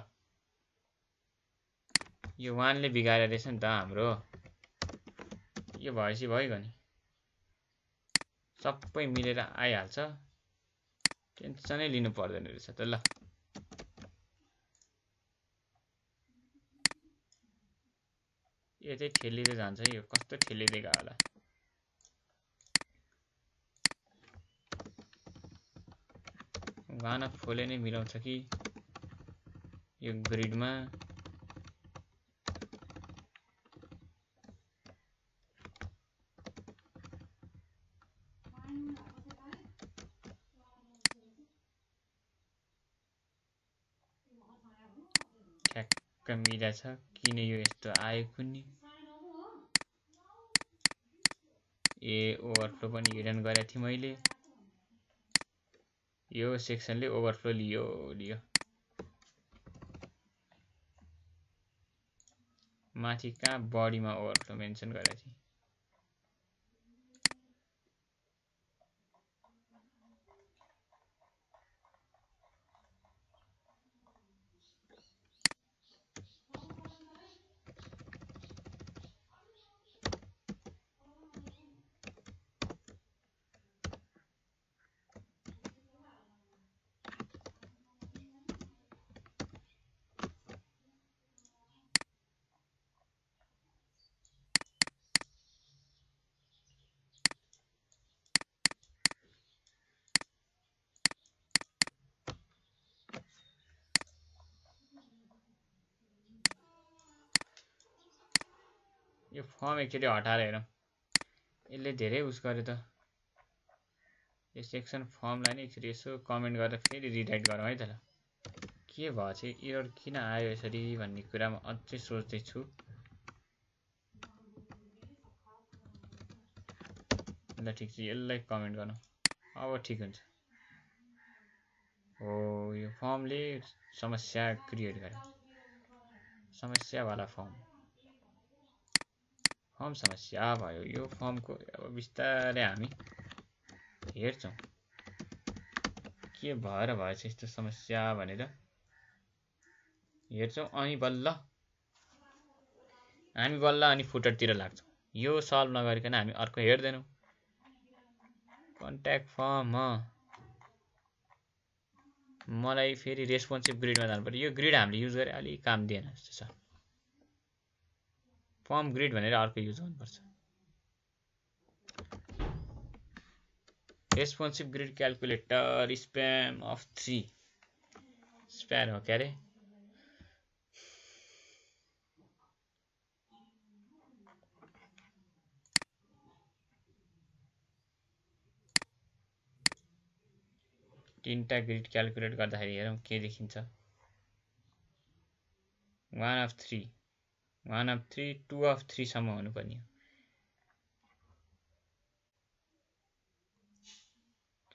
यो 1 ले बिगारे रहेछ नि त हाम्रो, यो भएपछि भइगयो नि, सबै मिलेर आइहाल्छ, टेन्सनै लिनु पर्दैन रहेछ त। ल यो चाहिँ ठेलिँदै जान्छ, यो कस्तो ठेलिँदै गयो होला। गाना फोले नै मिलाउँछ कि यो ग्रिडमा। ठ्याक्क मिलेछ, किन यो यस्तो आयो कुन्नी। ए ओभरफ्लो पनि हिडन गरेको थिएँ मैले, यो सेक्सनले ओभरफ्लो लियो। माथि कहाँ बडीमा ओभरफ्लो मेन्सन गरेको थिएँ। यो फर्म एकचोटि हटाएर हेरौँ, यसले धेरै उस गर्यो त। यो सेक्सन फर्मलाई नै एकचोटि यसो कमेन्ट गरेर फेरि रिडाइट गरौँ है त। ल के भएछ, एरर किन आयो यसरी भन्ने कुरामा अझै सोच्दैछु। ल ठिक छ, यसलाई कमेन्ट गरौँ, अब ठिक हुन्छ। हो यो फर्मले समस्या क्रिएट गर्यो, समस्यावाला फर्म समस्या भयो। यो फर्मको अब बिस्तारै हामी हेर्छौँ के भएर भएछ यस्तो समस्या भनेर हेर्छौँ, अनि बल्ल अनि फुटरतिर लाग्छौँ। यो सल्भ नगरिकन हामी अर्को हेर्दैनौँ। कन्ट्याक्ट फर्म मलाई फेरि रेस्पोन्सिभ ग्रिडमा जानु पर्यो। यो ग्रिड हामीले युज गरे अलि काम दिएन जस्तो छ, फर्म ग्रिड भनेर अर्को युज गर्नुपर्छ। Responsive grid calculator spam of 3 स्प्यार हो क्यारे तीनटा ग्रिड क्याल्कुलेट गर्दाखेरि हेरौँ के देखिन्छ 1 of 3 1 of 3 2 of 3 सम्म हुनुपर्ने हो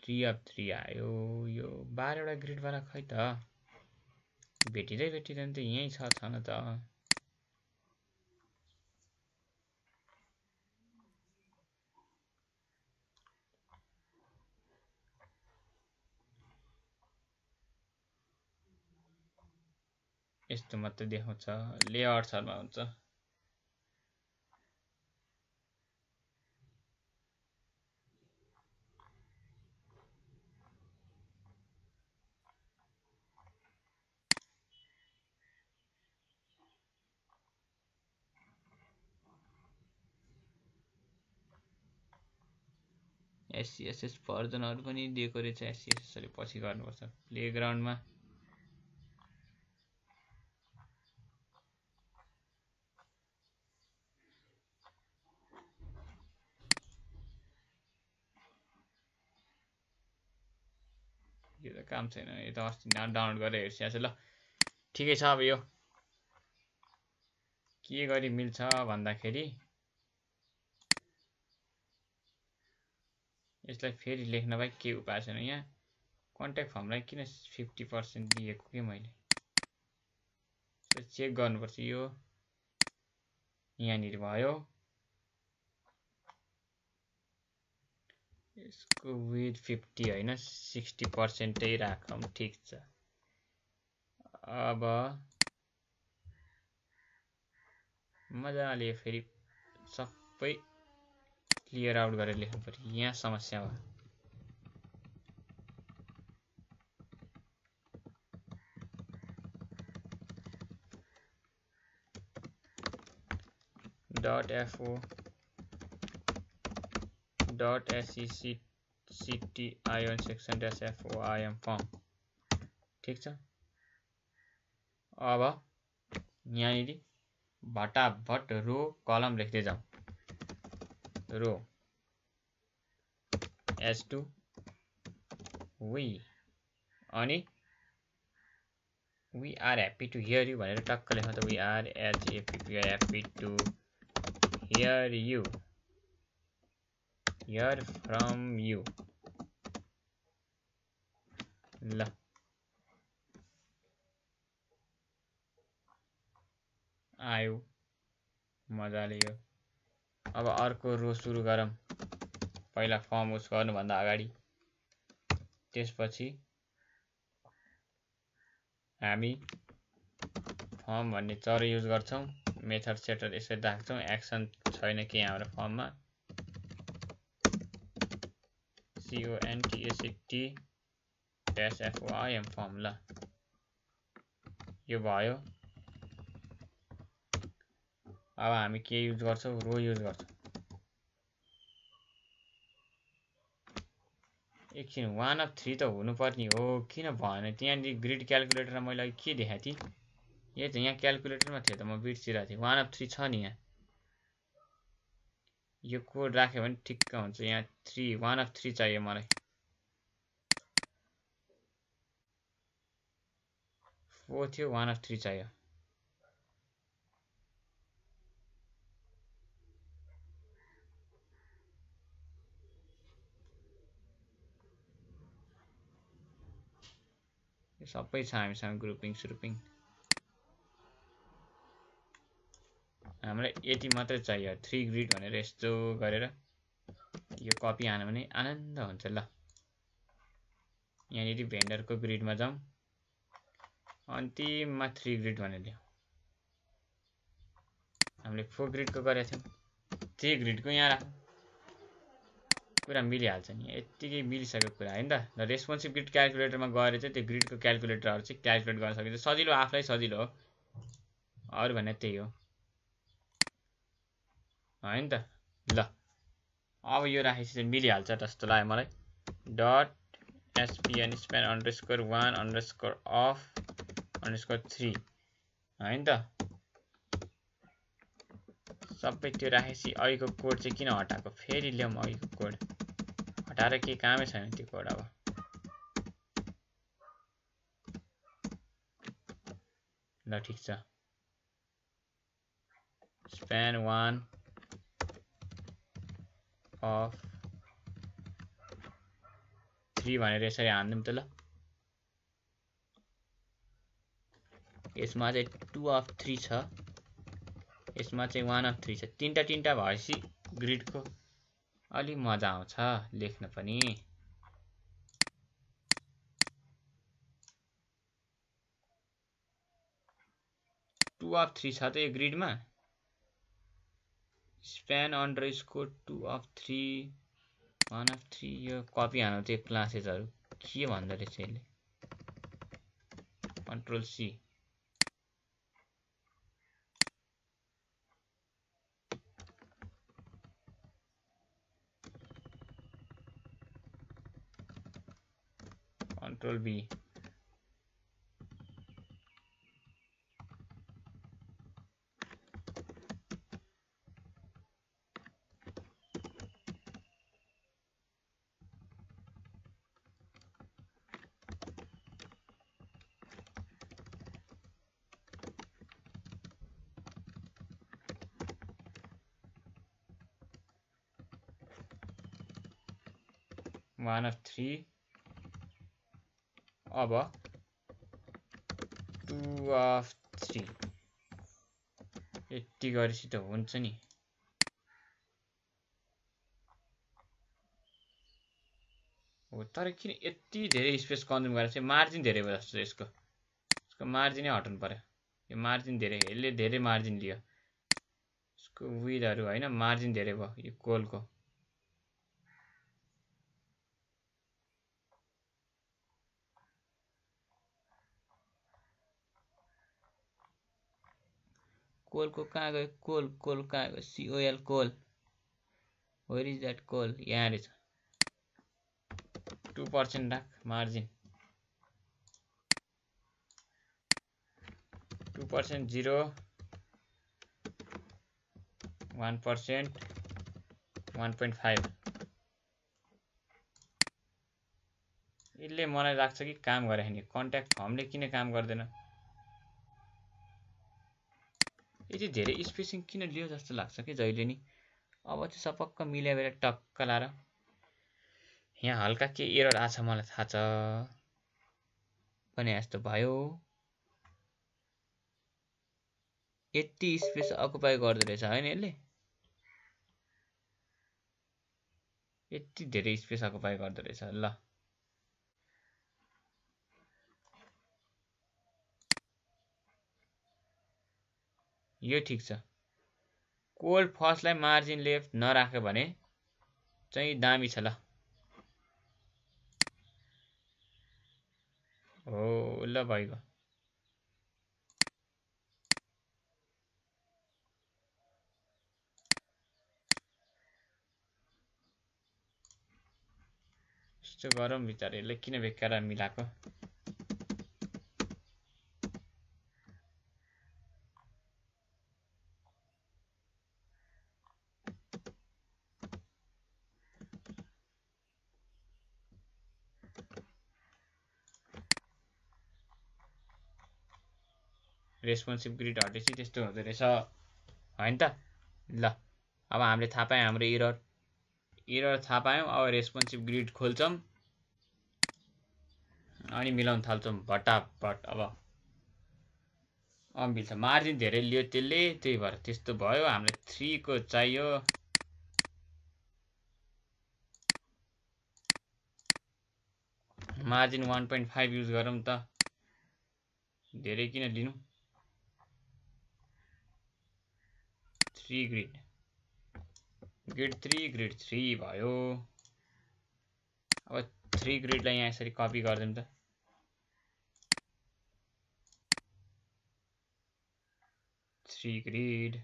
3 of 3 आयो यो 12 वटा ग्रिडबाट खै त भेटिँदैन त यही छ न त यस्तो मात्र देखाउँछ लेआउट्सहरुमा हुन्छ एससीएसएस भर्जनहरु पनि दिएको रहेछ एससीएसएस ले पछि गर्नुपर्छ प्लेग्राउन्डमा यो त काम छैन यो त अस्ति डाउनलोड गरेर हेर्छु ल ठिकै छ अब यो के गरी मिल्छ भन्दाखेरि यसलाई फेरि लेख्न बाहेक के उपाय छैन यहाँ कन्ट्याक्ट फर्मलाई किन 50% दिएको के मैले चेक गर्नुपर्छ यो यहाँनिर भयो यसको विथ 50 हैन 60% नै राखौं ठीक छ अब मजाले फेरि सबै क्लियर आउट गरेर लेख्नु पर्यो यहाँ समस्या हो .fo .secti section -foim form ठीक छ अब यहाँनिर भटाभट रो कलम लेख्दै जाऊ रो s2 we अनि we are happy to hear you भनेर टक्क लेख्नु त we are happy to hear you hear from you ल आयो मजाले यो अब अर्को रो सुरु गरौँ पहिला फर्म उस गर्नु भन्दा अगाडि त्यसपछि हामी फर्म भन्ने चर युज गर्छौं मेथड सेटर यसरी राख्छौं एक्सन छैन के हाम्रो फर्ममा CONTACT-FOIM फर्म ल यो भयो अब हामी के युज गर्छौं रो युज गर्छौं एकछिन 1 of 3 त हुनुपर्ने हो किन भएन त्यहाँ ग्रिड क्याल्कुलेटरमा मैले के देखाए थिए यो चाहिँ यहाँ क्याल्कुलेटरमा थियो त म बिर्सिरहेको थिएँ 1 of 3 छ नि यहाँ यो कोड राख्यो भने ठिक्क हुन्छ यहाँ 1 of 3 चाहियो मलाई 4 थियो 1 of 3 चाहियो यो सबै छ हामीसँग ग्रुपिङ सुरुपिङ हामीलाई यति मात्रै चाहियो 3 ग्रिड भनेर यस्तो गरेर यो कपी हाल्नु भने आनन्द हुन्छ ल यहाँनिर भेन्डरको ग्रिडमा जाउँ अन्तिममा 3 ग्रिड भनेर ल्याऊ हामीले 4 ग्रिडको गरेका थियौं 3 ग्रिडको यहाँ राखौँ कुरा मिलिहाल्छ नि यतिकै मिलिसकेको कुरा हैन त र रेस्पोन्सिभ ग्रिड क्याल्कुलेटरमा गएर चाहिँ त्यो ग्रिडको क्याल्कुलेटरहरु चाहिँ क्याल्कुलेट गर्न सकिन्छ सजिलो आफैलाई सजिलो हो अरु भने त्यही हो हैन त ल अब यो राखेपछि चाहिँ मिलिहाल्छ जस्तो लाग्यो मलाई SPN span underscore 1 underscore off underscore 3 हैन त सबै त्यो राखेपछि अहिलेको कोड चाहिँ किन हटाएको फेरि ल्याउँ अहिलेको कोड हटाएर केही कामै छैन त्यो कोड अब ल ठीक छ span 1 of 3 भनेर यसरी हान्दिउँ त ल यसमा चाहिँ 2 of 3 छ यसमा चाहिँ 1 of 3 छ तीनटा भएपछि ग्रिडको अलि मजा आउँछ लेख्न पनि 2 of 3 छ त यो ग्रिडमा span underscore 2 of 3 1 of 3 यो कपी हान्नु त्यो क्लासेसहरु के भन्दो रहेछ यसले control C control B One of 3 अब 2 of 3 यति गरेपछि त हुन्छ नि हो तर किन यति धेरै स्पेस कन्ज्युम गरेर चाहिँ मार्जिन धेरै भयो जस्तो यसको मार्जिनै हटाउनु पर्यो यो मार्जिन धेरै यसले धेरै मार्जिन लियो यसको विडहरू हैन मार्जिन धेरै भयो यो कोलको कोलको कहाँ गयो कोल कहाँ गयो COL col where is that col यहाँ रहेछ 2% राख मार्जिन 2% 0 1% 1.5 यसले मलाई लाग्छ कि काम गरे नि कन्ट्याक्ट फर्मले किन काम गर्दैन यति धेरै स्पेसिङ किन लियो जस्तो लाग्छ कि जहिले नि अब चाहिँ सपक्क मिलाएर टक्क लाएर यहाँ हल्का के एरर आछ मलाई थाहा छ पनि यस्तो भयो यति स्पेस अकुपाई गर्दै रहेछ हैन यसले यति धेरै स्पेस अकुपाई गर्दै रहेछ ल यो ठीक छ कोल्ड फर्स्टलाई मार्जिन लेफ्ट नराख्यो भने चाहिँ दामी छ ल हो ल भइगयो यस्तो गरौँ बिचार यसले किन बेकार मिलाएको रेस्पोन्सिभ ग्रिड हटेपछि त्यस्तो हुँदो रहेछ हैन त ल अब हामीले थाहा पायौं हाम्रो एरर थाहा पायौं अब रेस्पोन्सिभ ग्रिड खोल्छौं अनि मिलाउन थाल्छौं भटाभट अब मिल्छ मार्जिन धेरै लियो त्यसले त्यही भएर त्यस्तो भयो हामीले 3 को चाहियो मार्जिन 1.5 युज गरौँ त धेरै किन लिनु 3 ग्रिड 3 भयो अब 3 ग्रिडलाई यहाँ यसरी कपी गर्दिउँ त 3 ग्रिड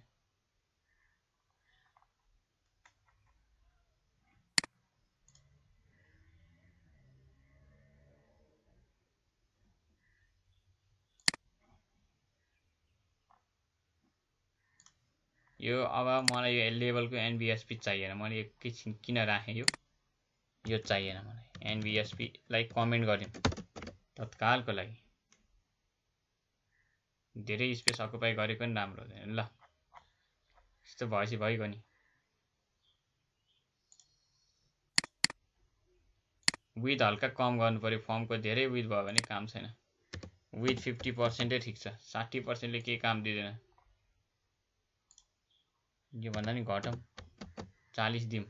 यो अब मलाई यो लेभलको एनबीएसपी चाहिएन, मैले एकैछिन किन राखेँ, यो चाहिएन मलाई। एनबीएसपी लाई कमेन्ट गरिदिउँ तत्कालको लागि। धेरै स्पेस अकुपाई गरेको नि राम्रो हुँदैन ल, यस्तो भएपछि भइगयो नि। विथ हल्का कम गर्नु पर्यो, फर्मको धेरै विथ भयो भने काम छैन। विथ 50% ठिक छ, 60%ले केही काम दिँदैन। यो भन्दा नि घटौँ, 40 दिउँ।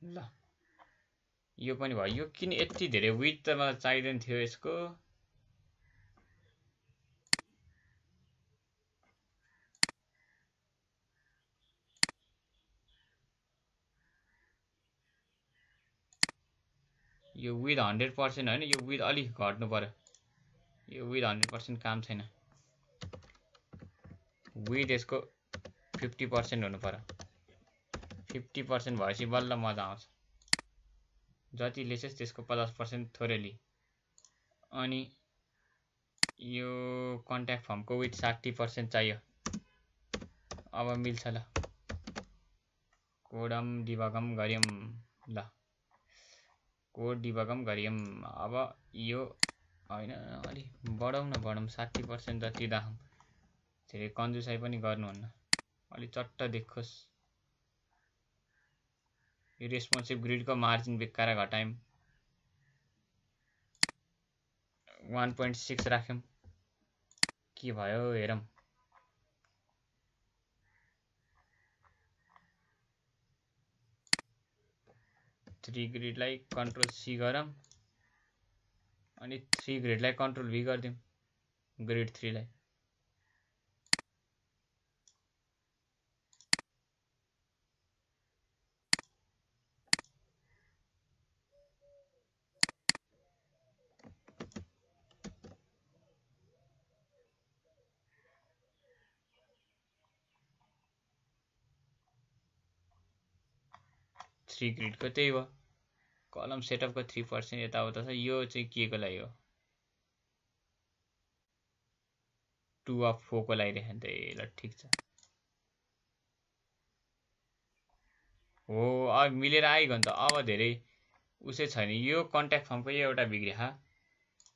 ल यो पनि भयो। यो किन यति धेरै विथ त मलाई चाहिँदैन थियो यसको। यो विथ 100% होइन, यो विथ अलिक घट्नु पर्यो। यो विथ 100% काम छैन। विथ यसको 50% हुनु पर्यो। 50% भएपछि बल्ल मजा आउँछ। जति लेसेस त्यसको 50% थोरै लि। अनि यो कन्ट्याक्ट फर्मको विथ 60% चाहियो। अब मिल्छ ल, कोडम डिबगम गरियौँ ल, कोड डिबगम गरियौँ। अब यो होइन, अलि बढाउँ न, बढाउँ 60% जति राखौँ। धेरै कन्जुसाइ पनि गर्नुहुन्न, अलि चट्ट देखोस्। यो रेस्पोन्सिभ ग्रिडको मार्जिन बेकार घटायौँ, 1.6 राख्यौँ। के भयो हेरौँ। थ्री ग्रिडलाई कन्ट्रोल सी गरौँ, अनि 3 ग्रिडलाई कन्ट्रोल भी गरिदिउँ। ग्रिड 3 लाई थ्री ग्रिडको त्यही भयो। कलम सेटअपको 3% यताउता छ। यो चाहिँ के को लागि हो? 2 अफ 4 को लागि रहेछ त। ए ल ठिक छ। हो अब मिलेर आइगयो नि त। अब धेरै उसै छैन। यो कन्ट्याक्ट फर्मको एउटा बिग्रिया,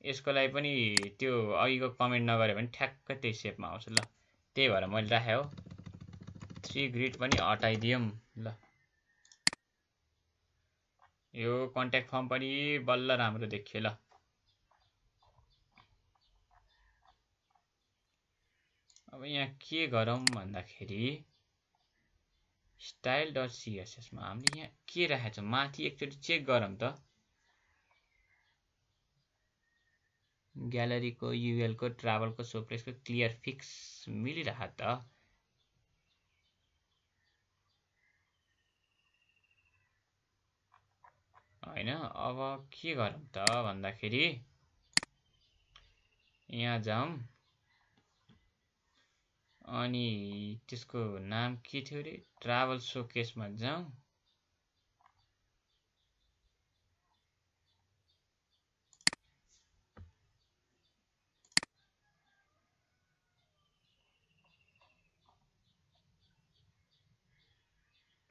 यसको लागि पनि त्यो अघिको कमेन्ट नगरे भने ठ्याक्क त्यही सेपमा आउँछ ल। त्यही भएर मैले राखेँ हो। 3 ग्रिड पनि हटाइदियौँ ल। यो कन्ट्याक्ट फर्म पनि बल्ल राम्रो देखियो ल। अब यहाँ के गरौँ भन्दाखेरि style.css मा हामीले यहाँ के राखेको छ माथि एकचोटि चेक गरौँ त। ग्यालरीको, युएलको, ट्राभलको, सोप्लेसको क्लियर फिक्स मिलिरह त। होइन अब के गरौँ त भन्दाखेरि यहाँ जाउँ, अनि त्यसको नाम के थियो रे, ट्राभल सोकेसमा जाउँ।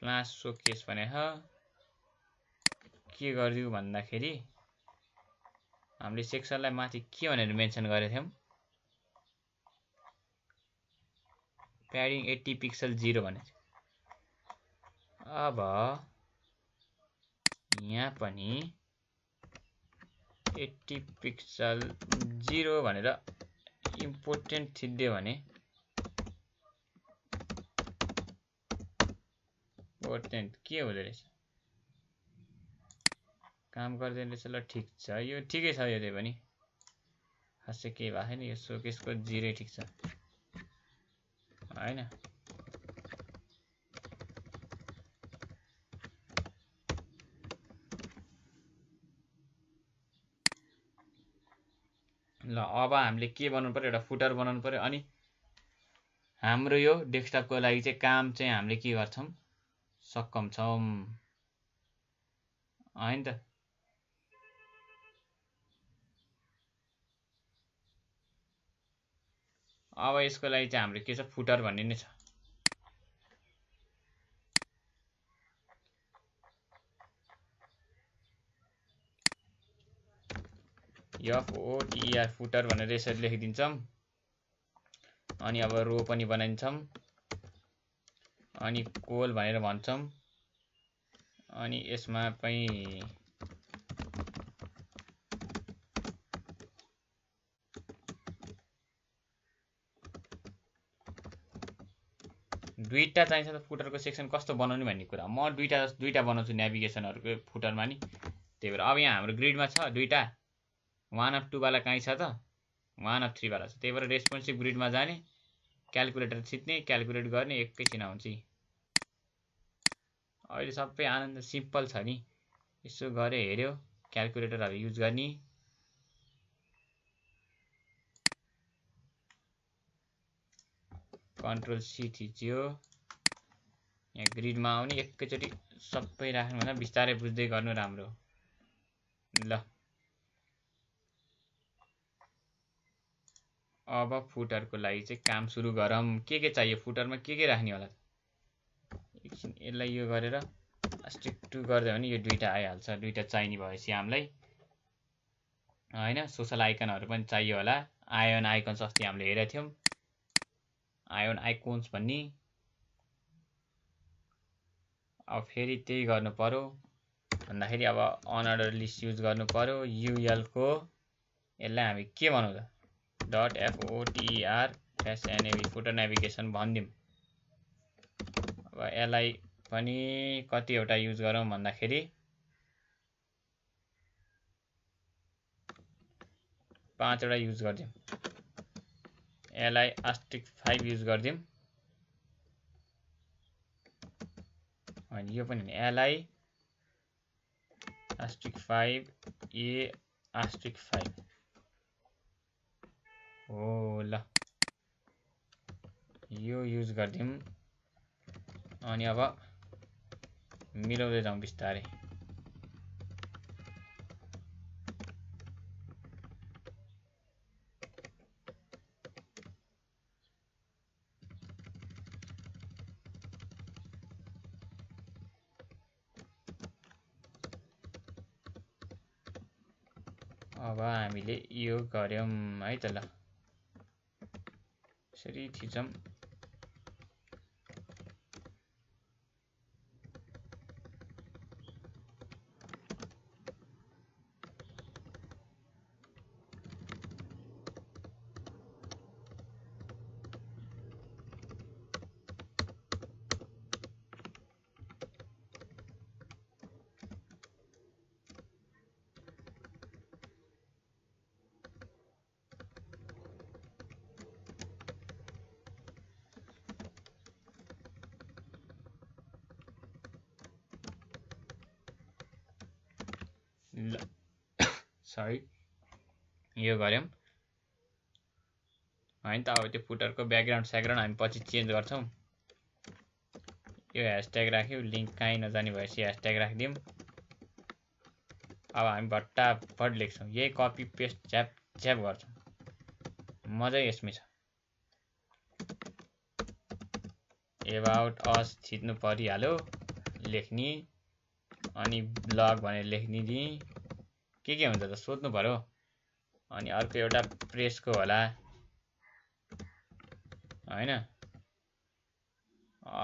क्लास सोकेस भने के गरिदिउँ भन्दाखेरि हामीले सेक्सनलाई माथि के भनेर मेन्सन गरेका थियौँ, प्याडिङ 80 पिक्सल 0 भनेको थियो। अब यहाँ पनि 80 पिक्सल 0 भनेर इम्पोर्टेन्ट थिद्यो भने इम्पोर्टेन्ट के हुँदो रहेछ, काम गर्दैन रहेछ ल। ठिक छ, यो ठिकै छ। यो पनि खासै केही भएको छैन। यो सोकेसको 0 ठिक छ होइन। ल अब हामीले के बनाउनु पर्यो, एउटा फुटर बनाउनु पर्यो। अनि हाम्रो यो डेस्कटपको लागि चाहिँ काम चाहिँ हामीले के गर्छौँ, सक्षम छौँ होइन त। अब यसको लागि चाहिँ हाम्रो के छ फुटर भन्ने नै छ। FOTER फुटर भनेर यसरी लेखिदिन्छौँ। अनि अब रो पनि बनाइन्छौँ। अनि कोल भनेर भन्छौँ। अनि यसमा पनि दुईटा चाहिन्छ त फुटरको सेक्सन कस्तो बनाउने भन्ने कुरा। म दुईटा बनाउँछु नेभिगेसनहरुको फुटरमा नि। त्यही भएर अब यहाँ हाम्रो ग्रिडमा छ दुईटा। 1/2 वाला कहीँ छ त 1/3 वाला छ। त्यही भएर रेस्पोन्सिभ ग्रिडमा जाने, क्याल्कुलेटर छिट्ने, क्याल्कुलेट गर्ने, एकैछिन आउँछ। अहिले सबै आनन्द सिम्पल छ नि। यसो गरे हेर्यो क्याल्कुलेटरहरु युज गर्ने। कन्ट्रोल सी थिच्यो। यहाँ ग्रिडमा आउने, एकैचोटी सबै राख्नु भन्दा बिस्तारै बुझ्दै गर्नु राम्रो। ल अब फुटरको लागि चाहिँ काम सुरु गरौँ। के चाहियो फुटरमा के राख्ने होला? एकछिन यसलाई यो गरेर स्टिक टु गर्दै भने यो दुईटा आइहाल्छ। दुईटा चाहिने भएपछि हामीलाई हैन सोशल आइकनहरु पनि चाहियो होला। आयोन आइकन्स अस्ति हामीले हेरेका थियौं। आयोन आइकोन्स भन्ने। अब फेरि त्यही गर्नु पर्यो भन्दाखेरि अब अनअर्डर लिस्ट युज गर्नु पर्यो। युएल को यसलाई हामी के भनौं त? .FOTER फुटर नेभिगेसन भनिदिउँ। अब यसलाई पनि कतिवटा युज गरौँ भन्दाखेरि 5 वटा युज गर्दिउँ। यसलाई *5 युज गर्दिउँ। अनि यो पनि यसलाई *5 A*5 हो। ल यो युज गर्दिउँ। अनि अब मिलाउँदै जाउँ बिस्तारै। अब हामीले यो गर्यौं है त। ल यसरी थिचौं। ल सरी यो गर्यौं हैन त। अब त्यो फुटरको ब्याकग्राउन्ड स्याकग्राउन्ड हामी पछि चेन्ज गर्छौं। यो ह्याशट्याग राख्यौ, लिंक कहीँ नजाने भएपछि ह्याशट्याग राखिदिउँ। अब हामी भट्टाभट लेख्छौं। यही कपी पेस्ट झ्याप झ्याप गर्छौं। मजै यसमै छ। एबाउट अस थिच्नु परिहाल्यो लेख्ने। अनि ब्लग भनेर लेख्ने दि के हुन्छ त सोध्नु पर्यो। अनि अर्को एउटा प्रेसको होला हैन।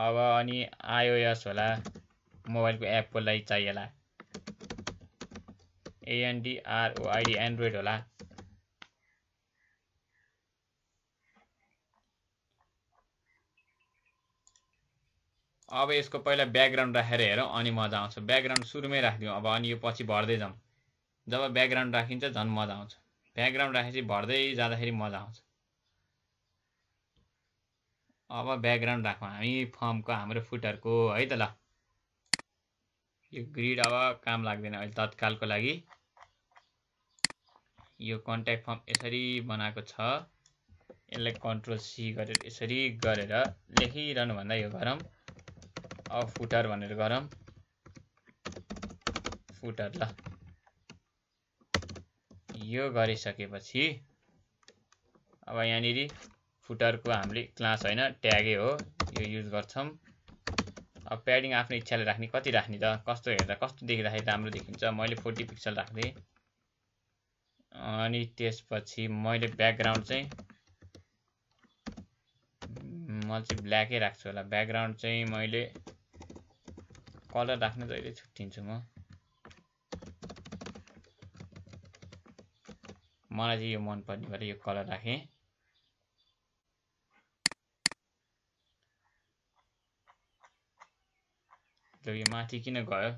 अब अनि iOS होला, मोबाइलको एपको लागि चाहिएला। ANDROID एन्ड्रोइड होला। अब यसको पहिला ब्याकग्राउन्ड राखेर हेरौँ अनि मजा आउँछ। ब्याकग्राउन्ड सुरुमै राखिदिउँ। अब अनि यो पछि भर्दै जाउँ। जब ब्याकग्राउन्ड राखिन्छ झन् मजा आउँछ। ब्याकग्राउन्ड राखेपछि भर्दै जाँदाखेरि मजा आउँछ। अब ब्याकग्राउन्ड राखौँ हामी फर्मको हाम्रो फुटरको है त। ल यो ग्रिड अब काम लाग्दैन अहिले तत्कालको लागि। यो कन्ट्याक्ट फर्म यसरी बनाएको छ। यसलाई कन्ट्रोल सी गरेर यसरी गरेर लेखिरहनु भन्दा यो गरौँ। अब फुटर भनेर गरौँ। फुटर ल यो गरिसकेपछि अब यहाँनिर फुटरको हामीले क्लास होइन ट्यागै हो, यो युज गर्छौं। अब प्याडिङ आफ्नो इच्छाले राख्ने, कति राख्ने त, कस्तो हेर्दा कस्तो देखिँदाखेरि राम्रो देखिन्छ। मैले 40 पिक्सल राख्दै। अनि त्यसपछि मैले ब्याकग्राउन्ड चाहिँ म चाहिँ ब्ल्याकै राख्छु होला। ब्याकग्राउन्ड चाहिँ मैले कलर राख्न जहिले छुट्टिन्छु म। मलाई चाहिँ यो मन पर्ने भएर यो कलर राखेँ। ल यो माथि किन गयो?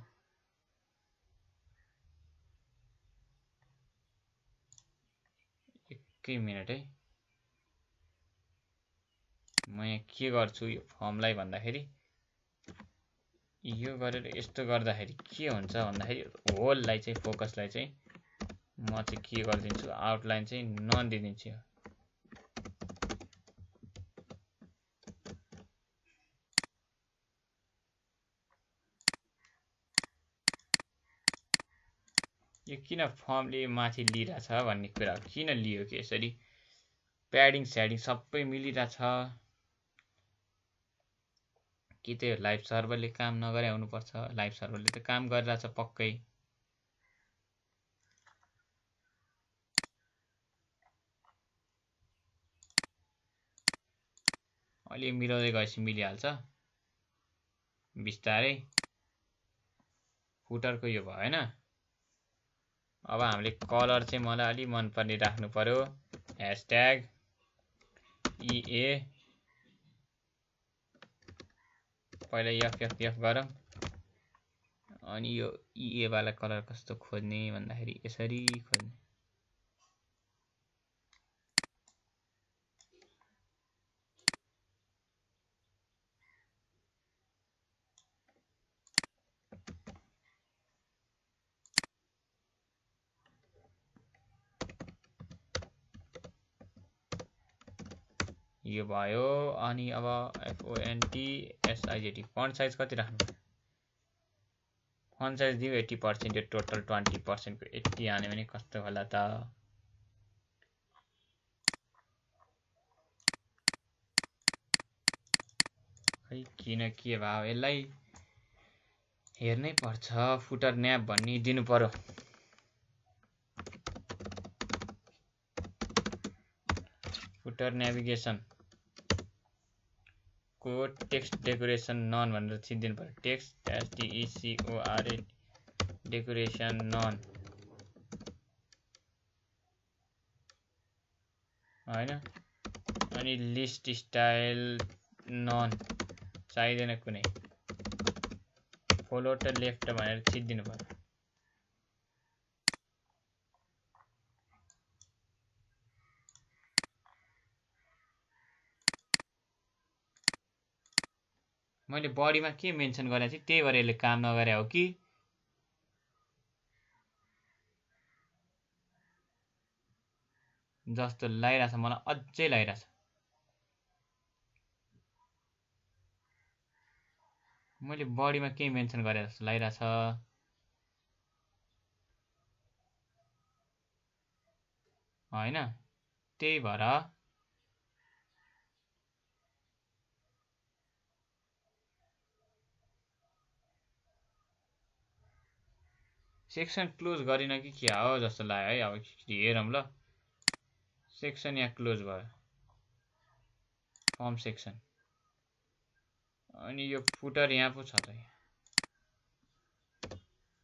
एकै मिनेट है। म यहाँ के गर्छु यो फर्मलाई भन्दाखेरि, यो गरेर यस्तो गर्दाखेरि के हुन्छ भन्दाखेरि होललाई चाहिँ फोकसलाई चाहिँ म चाहिँ के गरिदिन्छु, आउटलाइन चाहिँ नन दिइदिन्छु। यो किन फर्मले माथि लिइरहेछ भन्ने कुरा किन लियो कि यसरी? प्याडिङ स्याडिङ सबै मिलिरहेछ कि त्यो लाइभ सर्भरले काम नगरे हुनुपर्छ? लाइभ सर्भरले त काम गरिरहेछ पक्कै। अलि मिलाउँदै गएपछि मिलिहाल्छ बिस्तारै। फुटरको यो भएन। अब हामीले कलर चाहिँ मलाई अलि मन पर्ने राख्नु पर्यो। #EA पहिला FFF गरौँ। अनि यो EA वाला कलर कस्तो खोज्ने भन्दाखेरि यसरी खोज्ने। यो भयो। अनि अब FONTSIZT फन्ट साइज कति राख्नु? फन्ट साइज दियो 80%, यो टोटल 20% को 80 हाने भने कस्तो होला त? खै किन के भयो? यसलाई हेर्नै पर्छ। फुटर न्याप भन्ने दिनु पर्यो। फुटर नेभिगेसन को टेक्स्ट डेकोरेसन नन भनेर छिदिनु पर्यो। टेक्स्ट TECORA डेकोरेसन नन हैन। अनि लिस्ट स्टाइल नन चाहिदैन कुनै। फलो र लेफ्ट भनेर छिदिनु पर्यो। मैले बडीमा के मेन्सन गरेको थिएँ त्यही भएर यसले काम नगरे हो कि? जस्तो लागिरहेछ मलाई, अझै लागिरहेछ। मैले बडीमा के मेन्सन गरे जस्तो लागिरहेछ। हैन, त्यही भएर सेक्सन क्लोज गरिन कि क्या हो जस्तो लाग्यो है। अब हेरौँ ल। सेक्सन यहाँ क्लोज भयो, फर्म सेक्सन। अनि यो फुटर यहाँ पो छ त।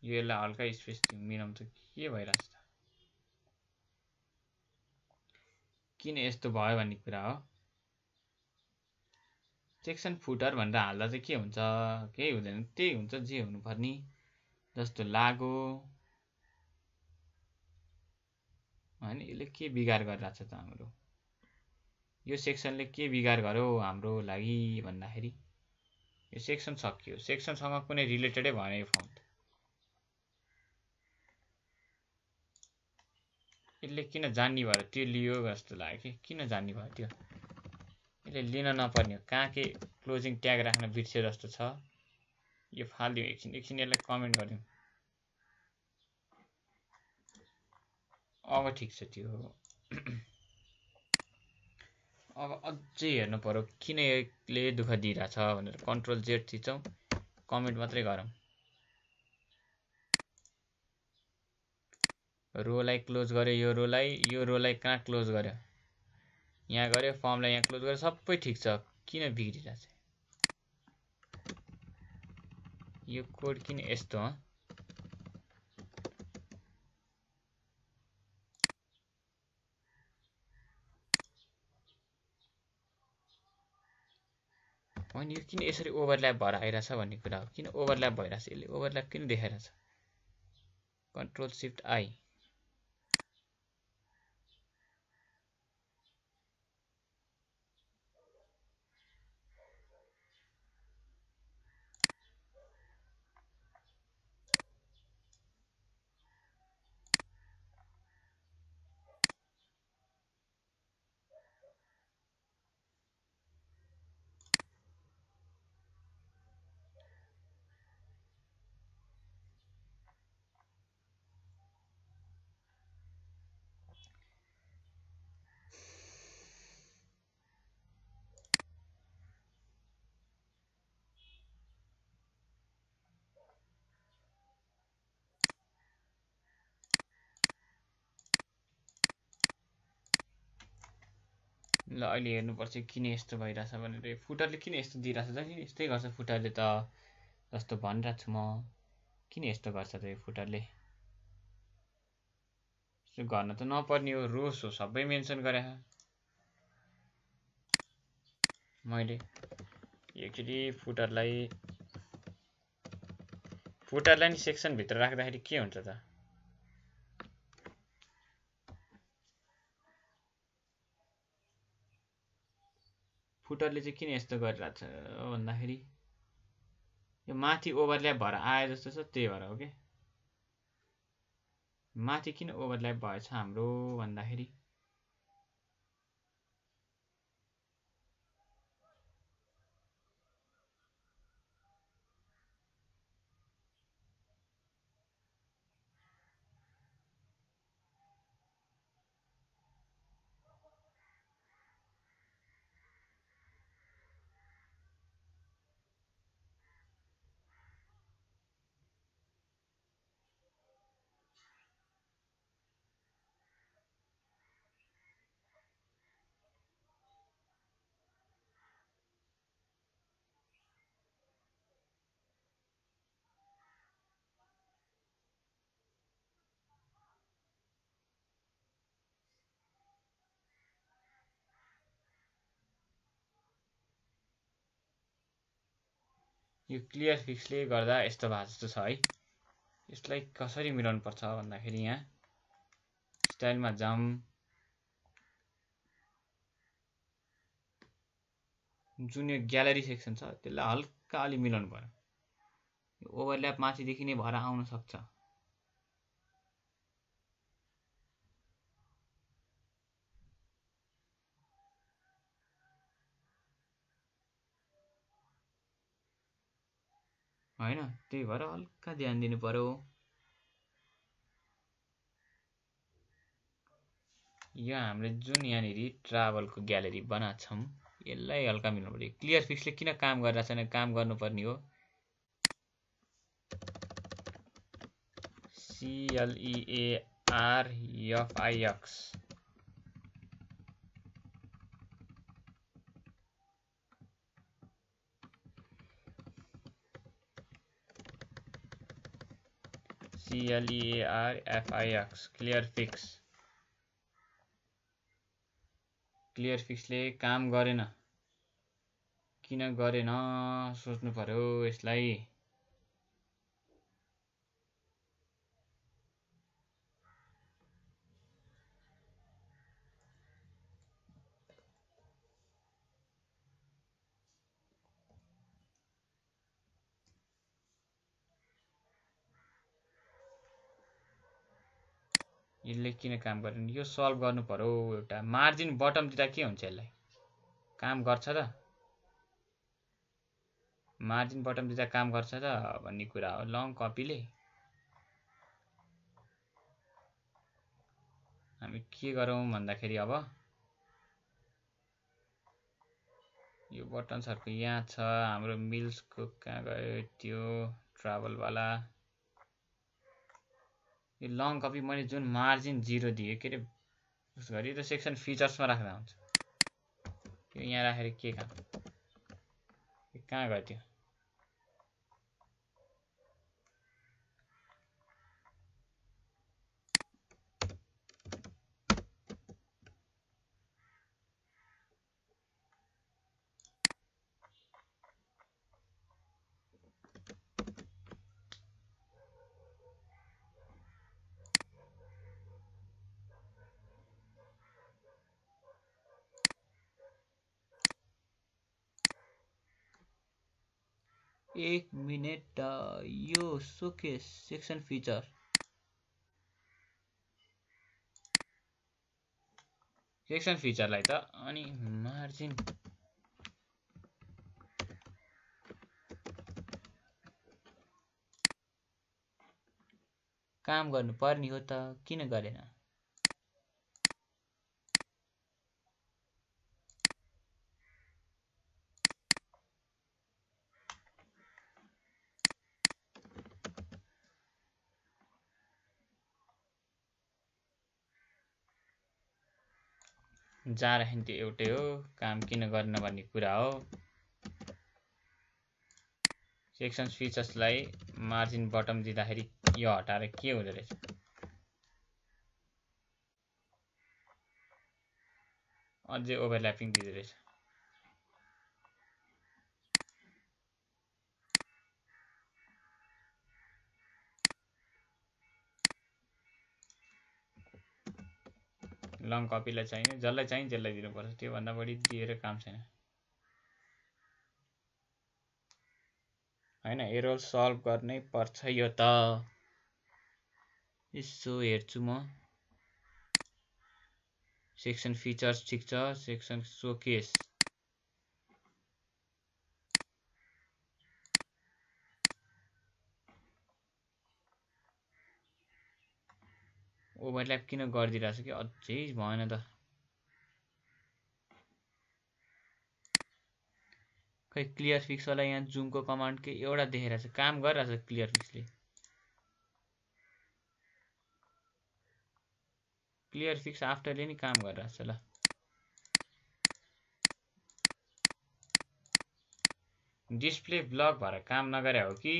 यो यसलाई हल्का स्पेस मिलाउँ त के भइरहेछ त? किन यस्तो भयो भन्ने कुरा हो। सेक्सन फुटर भनेर हाल्दा चाहिँ के हुन्छ? केही हुँदैन, त्यही हुन्छ जे हुनुपर्ने जस्तो लाग्यो हैन। यसले के बिगार गरिरहेछ त हाम्रो? यो सेक्सनले के बिगार गर्यो हाम्रो लागि भन्दाखेरि यो सेक्सन सकियो। सेक्सनसँग कुनै रिलेटेडै भएन यो फर्म। यसले किन जान्ने भयो त्यो लियो जस्तो लाग्यो कि? किन जान्ने भयो त्यो? यसले लिन नपर्ने हो। कहाँ के क्लोजिङ ट्याग राख्न बिर्स्यो जस्तो छ। यो फाल्दिउँ एकछिन यसलाई कमेन्ट गरिदिउँ। अब ठिक छ त्यो। अब अझै हेर्नु पर्यो किन यसले दुःख दिइरहेछ भनेर कन्ट्रोल जेड थिचौँ, कमेन्ट मात्रै गरौँ। रोलाई क्लोज गर्यो, यो रोलाई कहाँ क्लोज गर्यो, यहाँ गर्यो, फर्मलाई यहाँ क्लोज गर्यो, सबै ठिक छ, किन बिग्रिरहेछ यो कोड, किन यस्तो हो? अनि यो किन यसरी ओभरल्याप भएर आइरहेछ भन्ने कुरा हो। किन ओभरल्याप भइरहेछ, यसले ओभरल्याप किन देखाइरहेछ? कन्ट्रोल सिफ्ट आई, ल अहिले हेर्नुपर्छ किन यस्तो भइरहेछ भनेर। फुटरले किन यस्तो दिइरहेछ त, किन यस्तै गर्छ फुटरले त, जस्तो भनिरहेको छु म। किन यस्तो गर्छ त यो फुटरले? यस्तो गर्न त नपर्ने हो, रोस हो, सबै मेन्सन गरे मैले। एकचोटि फुटरलाई नि सेक्सनभित्र राख्दाखेरि के हुन्छ त? फुटरले चाहिँ किन यस्तो गरिरहेछ भन्दाखेरि यो माथि ओभरल्याप भएर आए जस्तो छ, त्यही भएर हो कि। माथि किन ओभरल्याप भएछ हाम्रो भन्दाखेरि यो क्लियर फिक्सले गर्दा यस्तो भएको जस्तो छ है। यसलाई कसरी मिलाउनु पर्छ भन्दाखेरि यहाँ स्टाइलमा जाम, जुन यो ग्यालरी सेक्सन छ त्यसलाई हल्का अलि मिलाउनु पर्यो। यो ओभरल्याप माथिदेखि नै भएर आउन सक्छ। हैन, त्यही भएर हल्का ध्यान दिनु पर्यो। यो हामीले जुन यहाँनिर ट्राभलको ग्यालरी बनाएको छौँ यसलाई हल्का मिलाउनु पर्यो। क्लियर फिक्सले किन काम गरिरहेको छैन, काम गर्नुपर्ने हो। CLEARFIX clear fix. क्लियर फिक्सले काम गरेन, किन गरेन सोच्नु पर्यो यसलाई। यसले किन काम गरेन यो सल्भ गर्नु पर्यो। एउटा मार्जिन बटम दिँदा के हुन्छ, यसलाई काम गर्छ त? मार्जिन बटम दिँदा काम गर्छ त भन्ने कुरा हो। लङ कपीले हामी के गरौँ भन्दाखेरि अब यो बटन्सहरुको यहाँ छ हाम्रो मिल्सको कहाँ गयो त्यो ट्राभलवाला यो लङ कपी मैले जुन मार्जिन 0 दिए के रे उस गरी त सेक्सन फिचर्समा राख्दा हुन्छ यो यहाँ राखेर के काम यो कहाँ गयो त्यो 1 मिनेट यो सोकेस सेक्सन फिचर सेक्सन फिचरलाई त अनि मार्जिन काम गर्नु पर्ने हो त किन गरेन जा राख्ने त्यो एउटै हो काम किन गर्न भन्ने कुरा हो सेक्सन फिचर्सलाई मार्जिन बटम दिँदाखेरि यो हटाएर के हुँदै रहेछ अझै ओभरल्यापिङ दिँदै रहेछ लङ कपीलाई चाहिने जसलाई चाहिने त्यसलाई दिनुपर्छ त्यो भन्दा बढी दिएर काम छैन हैन एरर सल्भ गर्नै पर्छ यो त यसो हेर्छु म सेक्सन फिचर्स ठीक छ सेक्सन सोकेस ओभरल्याप किन गरिदिरहेछ कि अझै भएन त खै क्लियर फिक्स वाला यहाँ जुमको कमान्ड के एउटा देखेर छ काम गरिरहेछ क्लियर फिक्सले क्लियर फिक्स आफ्टरले नि काम गरिरहेछ ल डिस्प्ले ब्लक भएर काम नगरे हो कि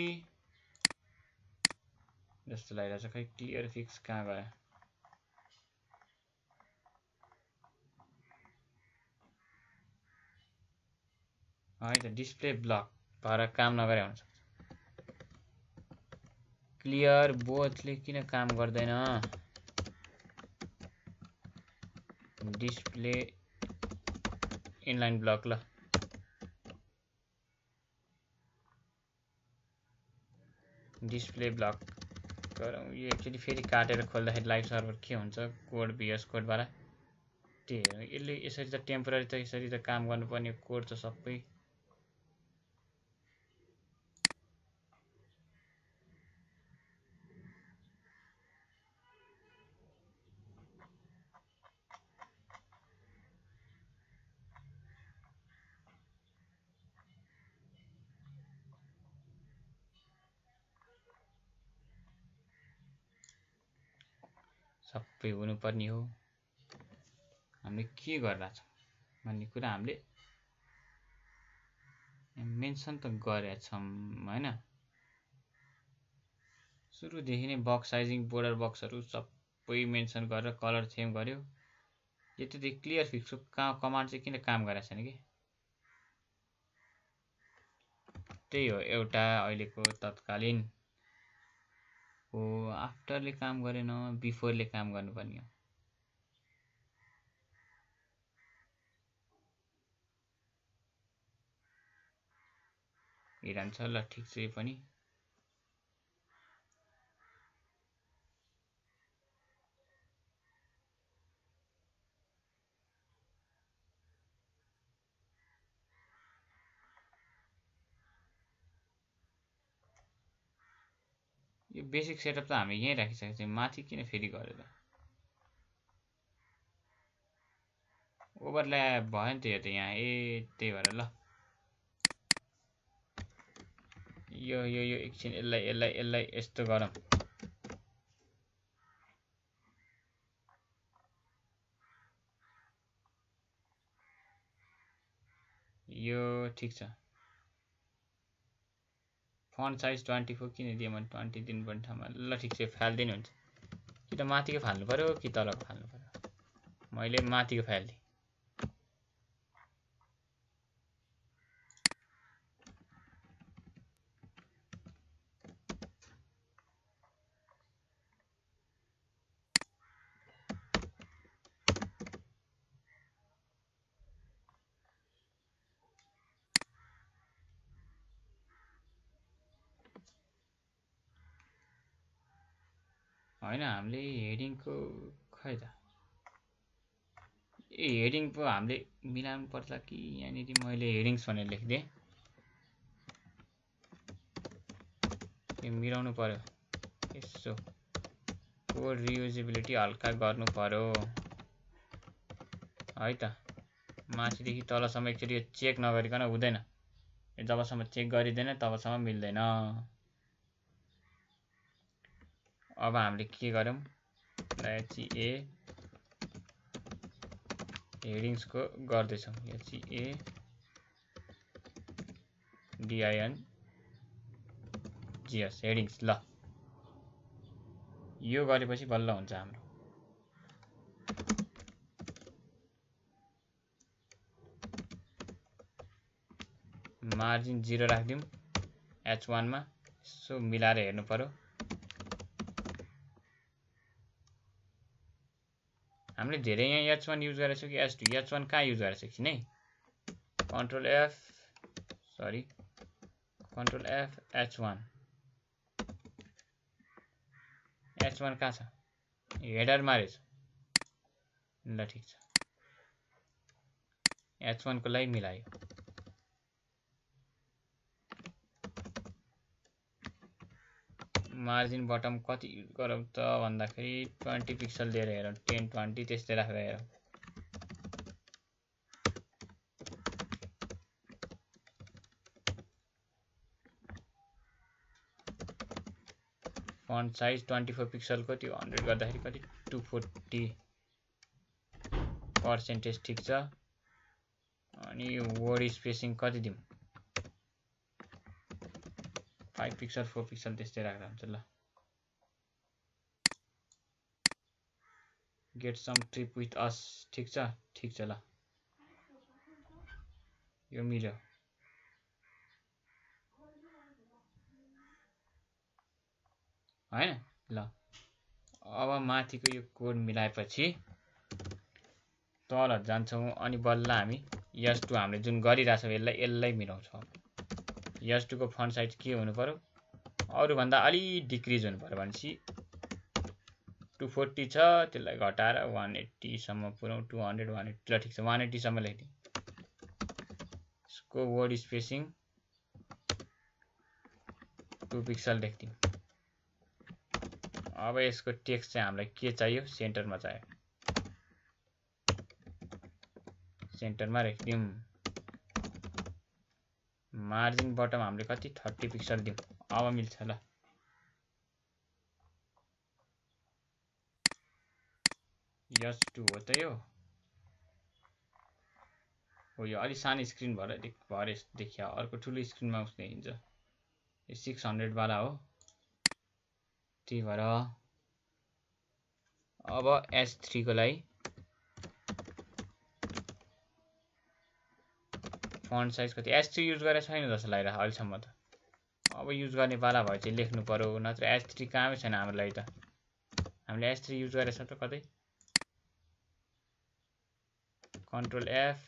जस्तो लागिरहेछ खै क्लियर फिक्स कहाँ गयो है त डिस्प्ले ब्लक भएर काम नगरे हुन्छ क्लियर बोथले किन काम गर्दैन डिस्प्ले इनलाइन ब्लक ल डिस्प्ले ब्लक गरौँ यो एक्चुअली फेरि काटेर खोल्दाखेरि लाइभ सर्भर के हुन्छ कोड VS कोडबाट त्यही यसले यसरी त टेम्पोररी त यसरी त काम गर्नुपर्ने कोड त सबै सबै हुनुपर्ने हो हामीले के गरिरहेछौँ भन्ने कुरा हामीले मेन्सन त गरेछौँ हैन सुरुदेखि नै बक्स साइजिङ बोर्डर बक्सहरू सबै मेन्सन गरेर कलर थेम गर्यो यतिदेखि क्लियर फिक्सको कमान्ड चाहिँ किन काम गरेको छैन कि त्यही हो एउटा अहिलेको तत्कालीन हो आफ्टरले काम गरेन बिफोरले काम गर्नुपर्ने हो हिरान छ ल ठिक छ पनि यो बेसिक सेटअप त हामी यहीँ राखिसकेको छौँ माथि किन फेरि गरेर ओभरल्याप भयो नि त यो त यहाँ त्यही भएर ल यो एकछिन यसलाई यस्तो गरौँ। यो ठिक छ। फन्ट साइज 24 किन दिएँ मैले 20 दिनुपर्ने ठाउँमा। ल ठिक छ, फाल्दिनु हुन्छ। कि त माथिको फाल्नु पर्यो कि तलको फाल्नु पर्यो। मैले माथिको फाल्दिएँ। होइन हामीले हेडिङको खै त हेडिङ पो हामीले मिलाउनु पर्छ कि यहाँनिर मैले हेडिङ्स भनेर लेखिदिएँ। यो मिलाउनु पर्यो। यसो कोड रियुजेबिलिटी हल्का गर्नु पर्यो है त। माथिदेखि तलसम्म एकचोटि यो चेक नगरिकन हुँदैन। जबसम्म चेक गरिँदैन तबसम्म मिल्दैन। अब हामीले के गर्यौं, HA हेडिङ्सको गर्दैछौँ। HA DINGS हेडिङ्स। ल यो गरेपछि बल्ल हुन्छ हाम्रो। मार्जिन 0 राखिदिउँ H1 मा। यसो मिलाएर हेर्नु पर्यो। हामीले धेरै यहाँ H1 युज गरेछौँ कि H2। H1 कहाँ युज गरेछ एकछिन है। कन्ट्रोल F H1 कहाँ छ, हेडरमा रहेछ। ल ठिक छ, H1 को लागि मिलायो। मार्जिन बटम कति युज गरौँ त भन्दाखेरि 20 पिक्सल दिएर हेरौँ। 10 20 त्यस्तै राखेर हेरौँ। फन्ट साइज 24 पिक्सलको त्यो 100 गर्दाखेरि कति 240% ठिक छ। अनि वर्ड स्पेसिङ कति दिउँ, 5 पिक्सल 4 पिक्सल त्यस्तै राख्दा हुन्छ। ल get some trip with us ठिक छ। ल यो मिल्यो। हैन ल अब माथिको यो कोड मिलाएपछि तल जान्छौँ अनि बल्ल हामी S2 हामीले जुन गरिरहेछौँ यसलाई मिलाउँछौँ। S2 को फन्ट साइज के हुनु पर्यो, अरु भन्दा अलि डिक्रिज हुनु पर्यो। भनेपछि 240 छ, त्यसलाई घटाएर 180 सम्म पुर्याउँ। 200 180 ल ठिक छ, 180 सम्म लेख्दिउँ। यसको वर्ड स्पेसिङ 2 पिक्सल लेख्दिउँ। अब यसको टेक्स्ट चाहिँ हामीलाई के चाहियो, सेन्टरमा चाहियो। सेन्टरमा राख्दिउँ। मार्जिन बटम हामीले कति 30 पिक्सल दिउँ। अब मिल्छ। ल S2 हो त यो हो। यो अलि सानो स्क्रिन भएर देखिया, अर्को ठुलो स्क्रिनमा उसले हिन्छ। यो 600 वाला हो, त्यही भएर अब S3 को लागि फन्ट साइज कति। S3 युज गरेर छैन जस्तो लागिरहेको अहिलेसम्म त। अब युज गर्ने बाला भए चाहिँ लेख्नु पर्यो, नत्र S3 कामै छैन हाम्रो लागि त। हामीले S3 युज गरेछ त कतै। कन्ट्रोल F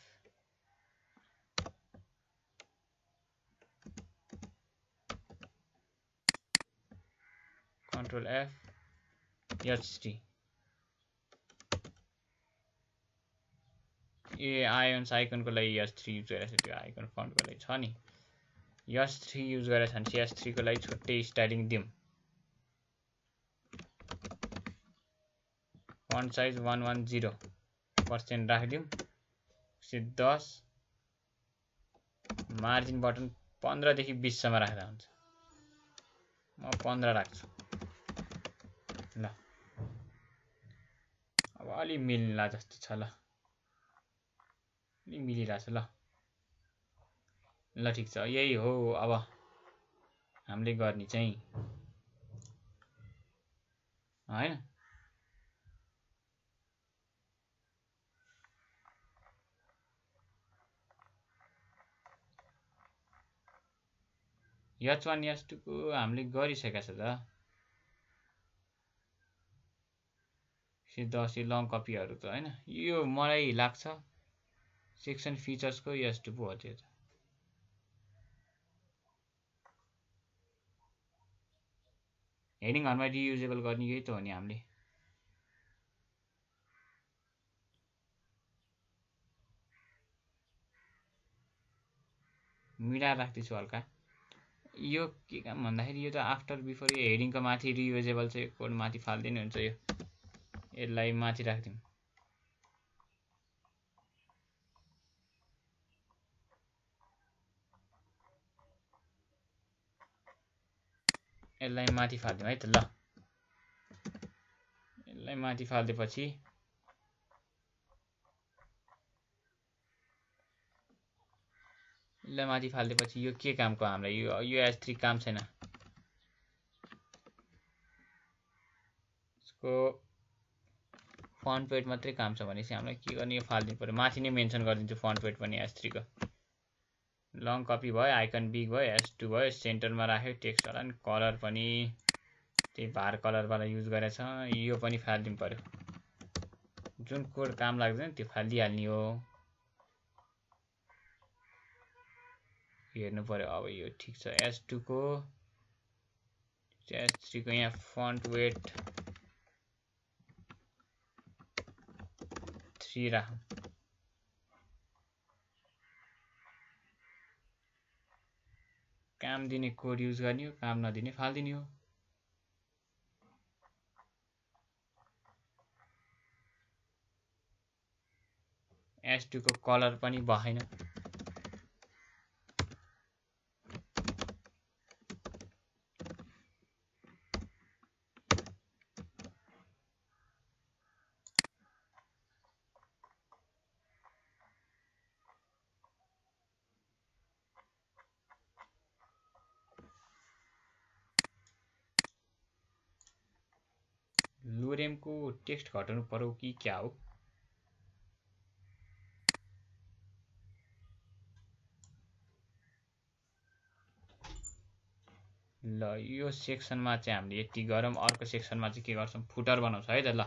H3 ए आयोन्स आइकनको लागि S3 युज गरेछ। त्यो आइकन फन्टको लागि छ नि। S3 युज गरेछ भने S3 को लागि छुट्टै स्टाइलिङ दिउँ। Font size 110% राखिदिउँ। 10 मार्जिन बटन 15 देखि 20 सम्म राख्दा हुन्छ। म 15 राख्छु ल। अब अलि मिल्ला जस्तो छ ल, अलि मिलिरहेछ ल। ल ठिक छ, यही हो अब हामीले गर्ने चाहिँ हैन। H1 H2 को हामीले गरिसकेका छ त। 10 लङ कपीहरू त हैन, यो मलाई लाग्छ सेक्सन फिचर्सको H2 पो हो त्यो त। हेडिङहरुमा रियुजेबल गर्ने यही त हो नि हामीले। मिलाएर राख्दैछु हल्का। यो के काम भन्दाखेरि यो त आफ्टर बिफोर यो हेडिङको माथि रियुजेबल चाहिँ कोड माथि फाल्दिने हुन्छ। यो यसलाई माथि राख्दिउँ। यसलाई माथि फाल्दिउँ है त ल। यसलाई माथि फाल्दिएपछि यो के कामको हामीलाई यो H3 काम छैन। यसको फन्ट वेट मात्रै काम छ भनेपछि हामीलाई के गर्ने, यो फाल्दिनु पर्यो। माथि नै मेन्सन गरिदिन्छु फन्ट वेट पनि H3 को। लङ कपी भयो, आइकन बिग भयो, H2 भयो, सेन्टरमा राख्यो टेक्स्ट वाला, अनि कलर पनि त्यही भार कलर वाला युज गरेछ। यो पनि फाल्दिनु पर्यो। जुन कोड काम लाग्दैन त्यो फालिदिहाल्ने हो। हेर्नु पर्यो अब यो ठीक छ। H2 को H3 को यहाँ फन्ट वेट 3 राखौँ। काम दिने कोड युज गर्ने हो, काम नदिने फाल्दिने हो। H2 को कलर पनि भएन। लोरेमको टेक्स्ट घटाउनु पर्यो कि क्या हो? ल यो सेक्सनमा चाहिँ हामीले यति गरौँ। अर्को सेक्सनमा चाहिँ के गर्छौँ, फुटर बनाउँछ है त ल।